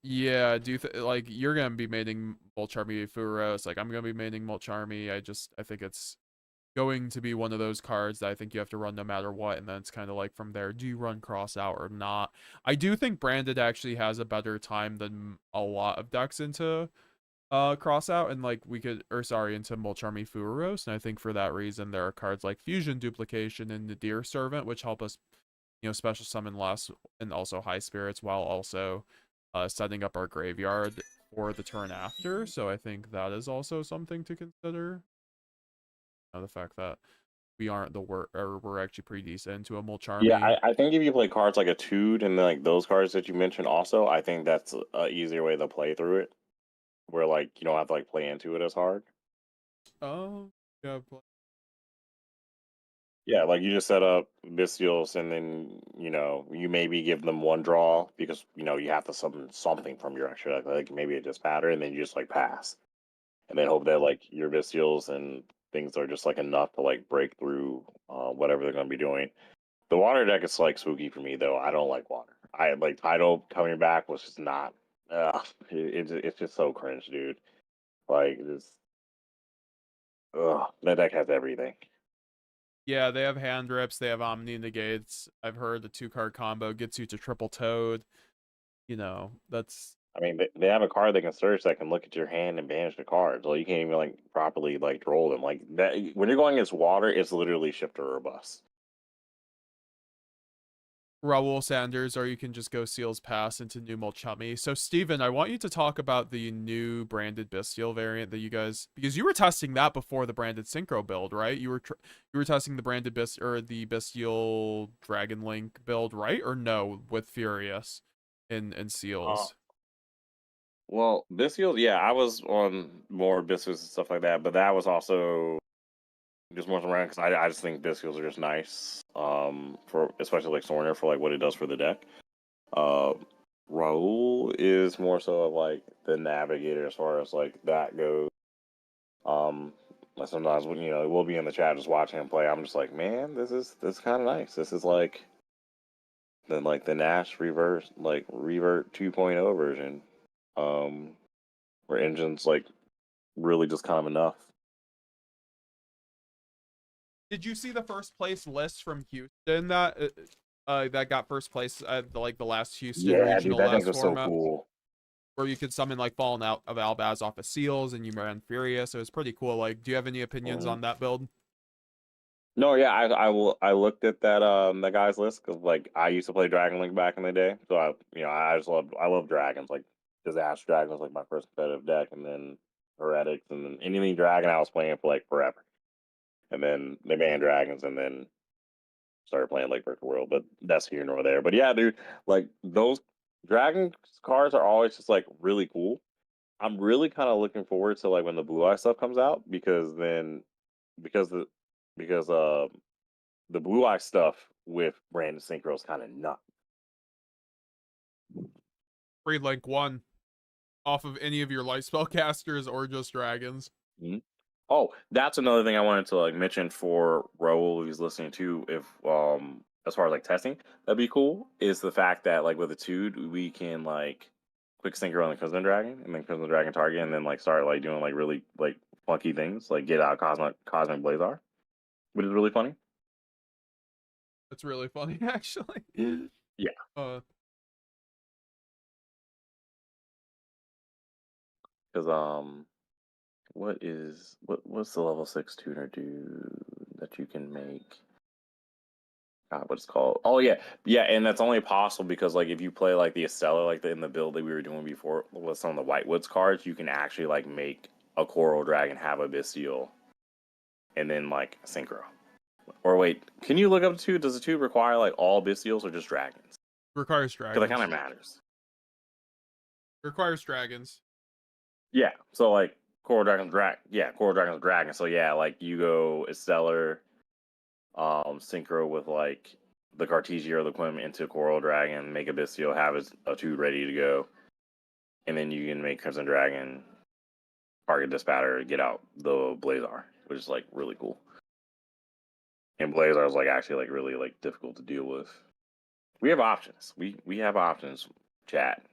Yeah, do you like you're gonna be maining Molcharmy Furos? Like, I'm gonna be maining Molcharmy. I think it's going to be one of those cards that I think you have to run no matter what, and then it's kind of like from there, do you run cross out or not? I do think Branded actually has a better time than a lot of decks into cross out, and like into Molcharmi Furos, and I think for that reason there are cards like Fusion Duplication and Nadir Servant which help us, special summon less and also high spirits while also setting up our graveyard for the turn after. So I think that is also something to consider. The fact that we aren't we're actually pretty decent into a Molcharmi. Yeah, I think if you play cards like a Tude and like those cards that you mentioned also, I think that's an easier way to play through it, where like you don't have to like play into it as hard. Oh, yeah. Yeah, like you just set up Bystials and then, you maybe give them one draw because, you have to summon something from your extra deck, like maybe it just pattern, and then you just like pass. And then hope that like your Bystials and things are just like enough to like break through whatever they're gonna be doing. The water deck is like spooky for me though. I don't like water. I like Tidal coming back was just not it's just so cringe, dude. Like this that deck has everything. Yeah, they have hand rips, they have Omni Negates. I've heard the 2-card combo gets you to triple Toad. That's... I mean, they have a card they can search that can look at your hand and banish the cards. Well, you can't even like properly like roll them. Like that when you're going against water, it's literally shifter or bust. Raul Sanders, or you can just go Seal's Pass into new Molchummy. So, Steven, I want you to talk about the new branded Bestial variant that you guys, because you were testing that before the branded Synchro build, right? You were testing the branded the Bestial Dragon Link build, right? Or no, with Furious and Seals. Well, Bestials, yeah, I was on more Bestials and stuff like that, but that was also just more around because I just think Bestials are just nice. For especially like Sorner for like what it does for the deck. Raul is more so of like the navigator as far as like that goes. Like sometimes when we'll be in the chat just watching him play, I'm just like, man, this is kind of nice. This is like the Nash revert 2.0 version, where engine's like really just kind of enough. Did you see the first place list from Houston that got first place at the last Houston regional dude, that last thing was format? so cool. Where you could summon like Fallen Out of Albaz off of Seals and you ran Furious. So it was pretty cool. Like, do you have any opinions on that build? No, yeah, I looked at that that guy's list because like I used to play Dragon Link back in the day, so I love dragons. Like Disaster Dragon was like my first competitive deck, and then Heretics, and then anything Dragon I was playing for like forever. And then they banned dragons, and then started playing like Virtual World, but that's here nor there. But yeah, dude, like those dragon cards are always just like really cool. I'm really kind of looking forward to like when the Blue Eye stuff comes out because because the because the Blue Eye stuff with Branded Synchro is kind of nuts. Free Link 1 off of any of your light spell casters or just dragons. Mm-hmm. Oh, that's another thing I wanted to like mention for Raul who's listening to. If as far as like testing, that'd be cool. Is the fact that like with the Tude, we can like quick synchro on the Crimson Dragon and then Crimson Dragon target, and then like start like doing like really like funky things, like get out Cosmic Blazar, which is really funny. That's really funny, actually. Yeah. Because what's the level 6 tuner do that you can make? God, what it's called? Oh yeah, and that's only possible because like if you play like the Estella, like in the build that we were doing before with some of the Whitewoods cards, you can actually like make a Coral Dragon have a Bystial, and then like synchro. Or wait, can you look up the two? Does the two require like all Bystials or just dragons? Requires dragons. Because it kind of matters. Requires dragons. Yeah, so like Coral Dragon's dragon. So yeah, like you go Stellar, synchro with like the Cartesia or the Quim into Coral Dragon, make a Bystial, have a two ready to go, and then you can make Crimson Dragon target Dispatter, get out the Blazar, which is like really cool. And Blazar is like actually like really like difficult to deal with. We have options. We have options, chat.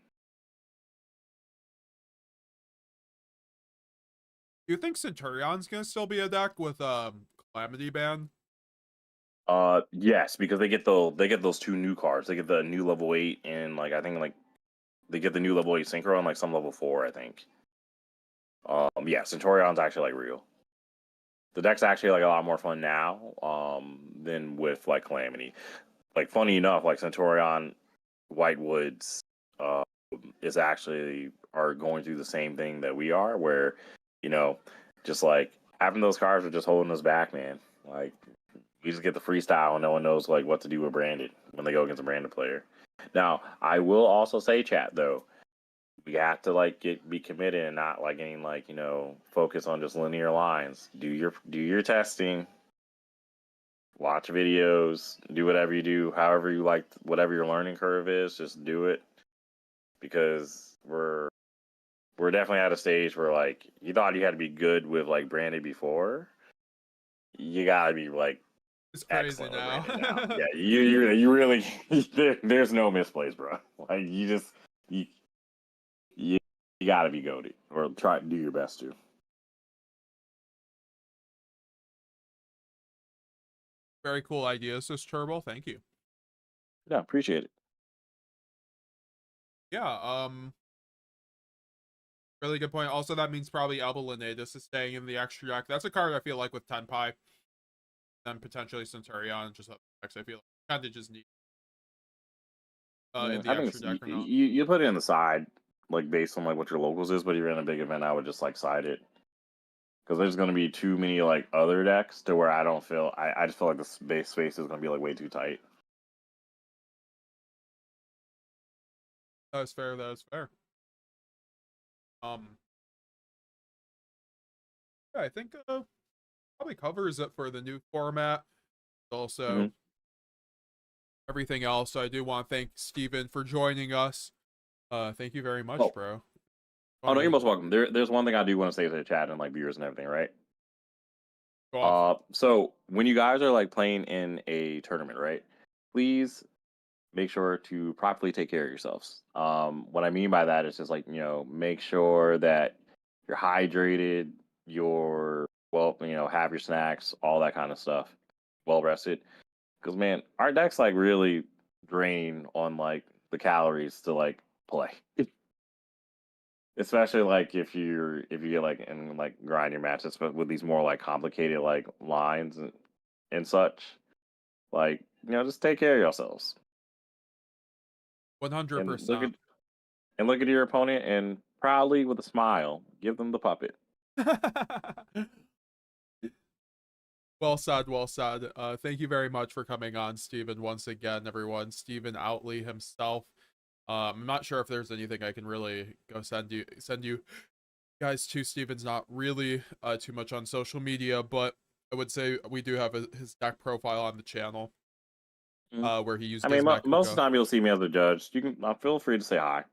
Do you think Centurion's gonna still be a deck with Calamity ban? Yes, because they get those 2 new cards. They get the new level 8 and like I think like they get the new level 8 synchro and like some level 4, I think. Yeah, Centurion's actually like real. The deck's actually like a lot more fun now, than with like Calamity. Like funny enough, like Centurion, Whitewoods, is actually are going through the same thing that we are, where, you know, just like having those cards are just holding us back, man. Like we just get the freestyle and no one knows like what to do with branded when they go against a branded player. Now, I will also say, chat though, we have to like be committed and not like getting like, you know, focus on just linear lines. Do your testing, watch videos, do whatever you do, however you like, whatever your learning curve is, just do it, because we're definitely at a stage where like you thought you had to be good with like branded before, you gotta be like It's crazy excellent with now. branded now. Yeah, you really there's no misplays, bro. Like you you gotta be goated or try to do your best to. Very cool ideas, this Turbo. Thank you. Yeah, appreciate it. Yeah, really good point. Also, that means probably Alba Linnaeus is staying in the extra deck. That's a card I feel like with Tenpai, then potentially Centurion, just other decks I feel like kind of just need in the I think extra deck or not. you put it in the side, like based on like what your locals is, but if you're in a big event, I would just like side it. Because there's going to be too many like other decks to where I don't feel I just feel like the space is going to be like way too tight. That's fair. That is fair. Yeah, I think probably covers it for the new format. Also, everything else. So I do want to thank Steven for joining us. Thank you very much, bro. Oh no, you're most welcome. There's one thing I do want to say to the chat and like viewers and everything, right? Go off. So when you guys are like playing in a tournament, right? Please make sure to properly take care of yourselves. What I mean by that is just like, you know, make sure that you're hydrated, you're well, you know, have your snacks, all that kind of stuff, well rested. Because man, our decks like really drain on like the calories to like play. Especially like if you get like and like grind your matches, but with these more like complicated like lines and such, like, you know, just take care of yourselves. 100%. And look at your opponent and proudly with a smile give them the puppet. Well said, well said. Thank you very much for coming on, Steven, once again, everyone. Steven Outley himself. I'm not sure if there's anything I can really go send you guys to. Steven's not really too much on social media, but I would say we do have his deck profile on the channel, where he used. I mean, most of the time you'll see me as a judge. You can feel free to say hi.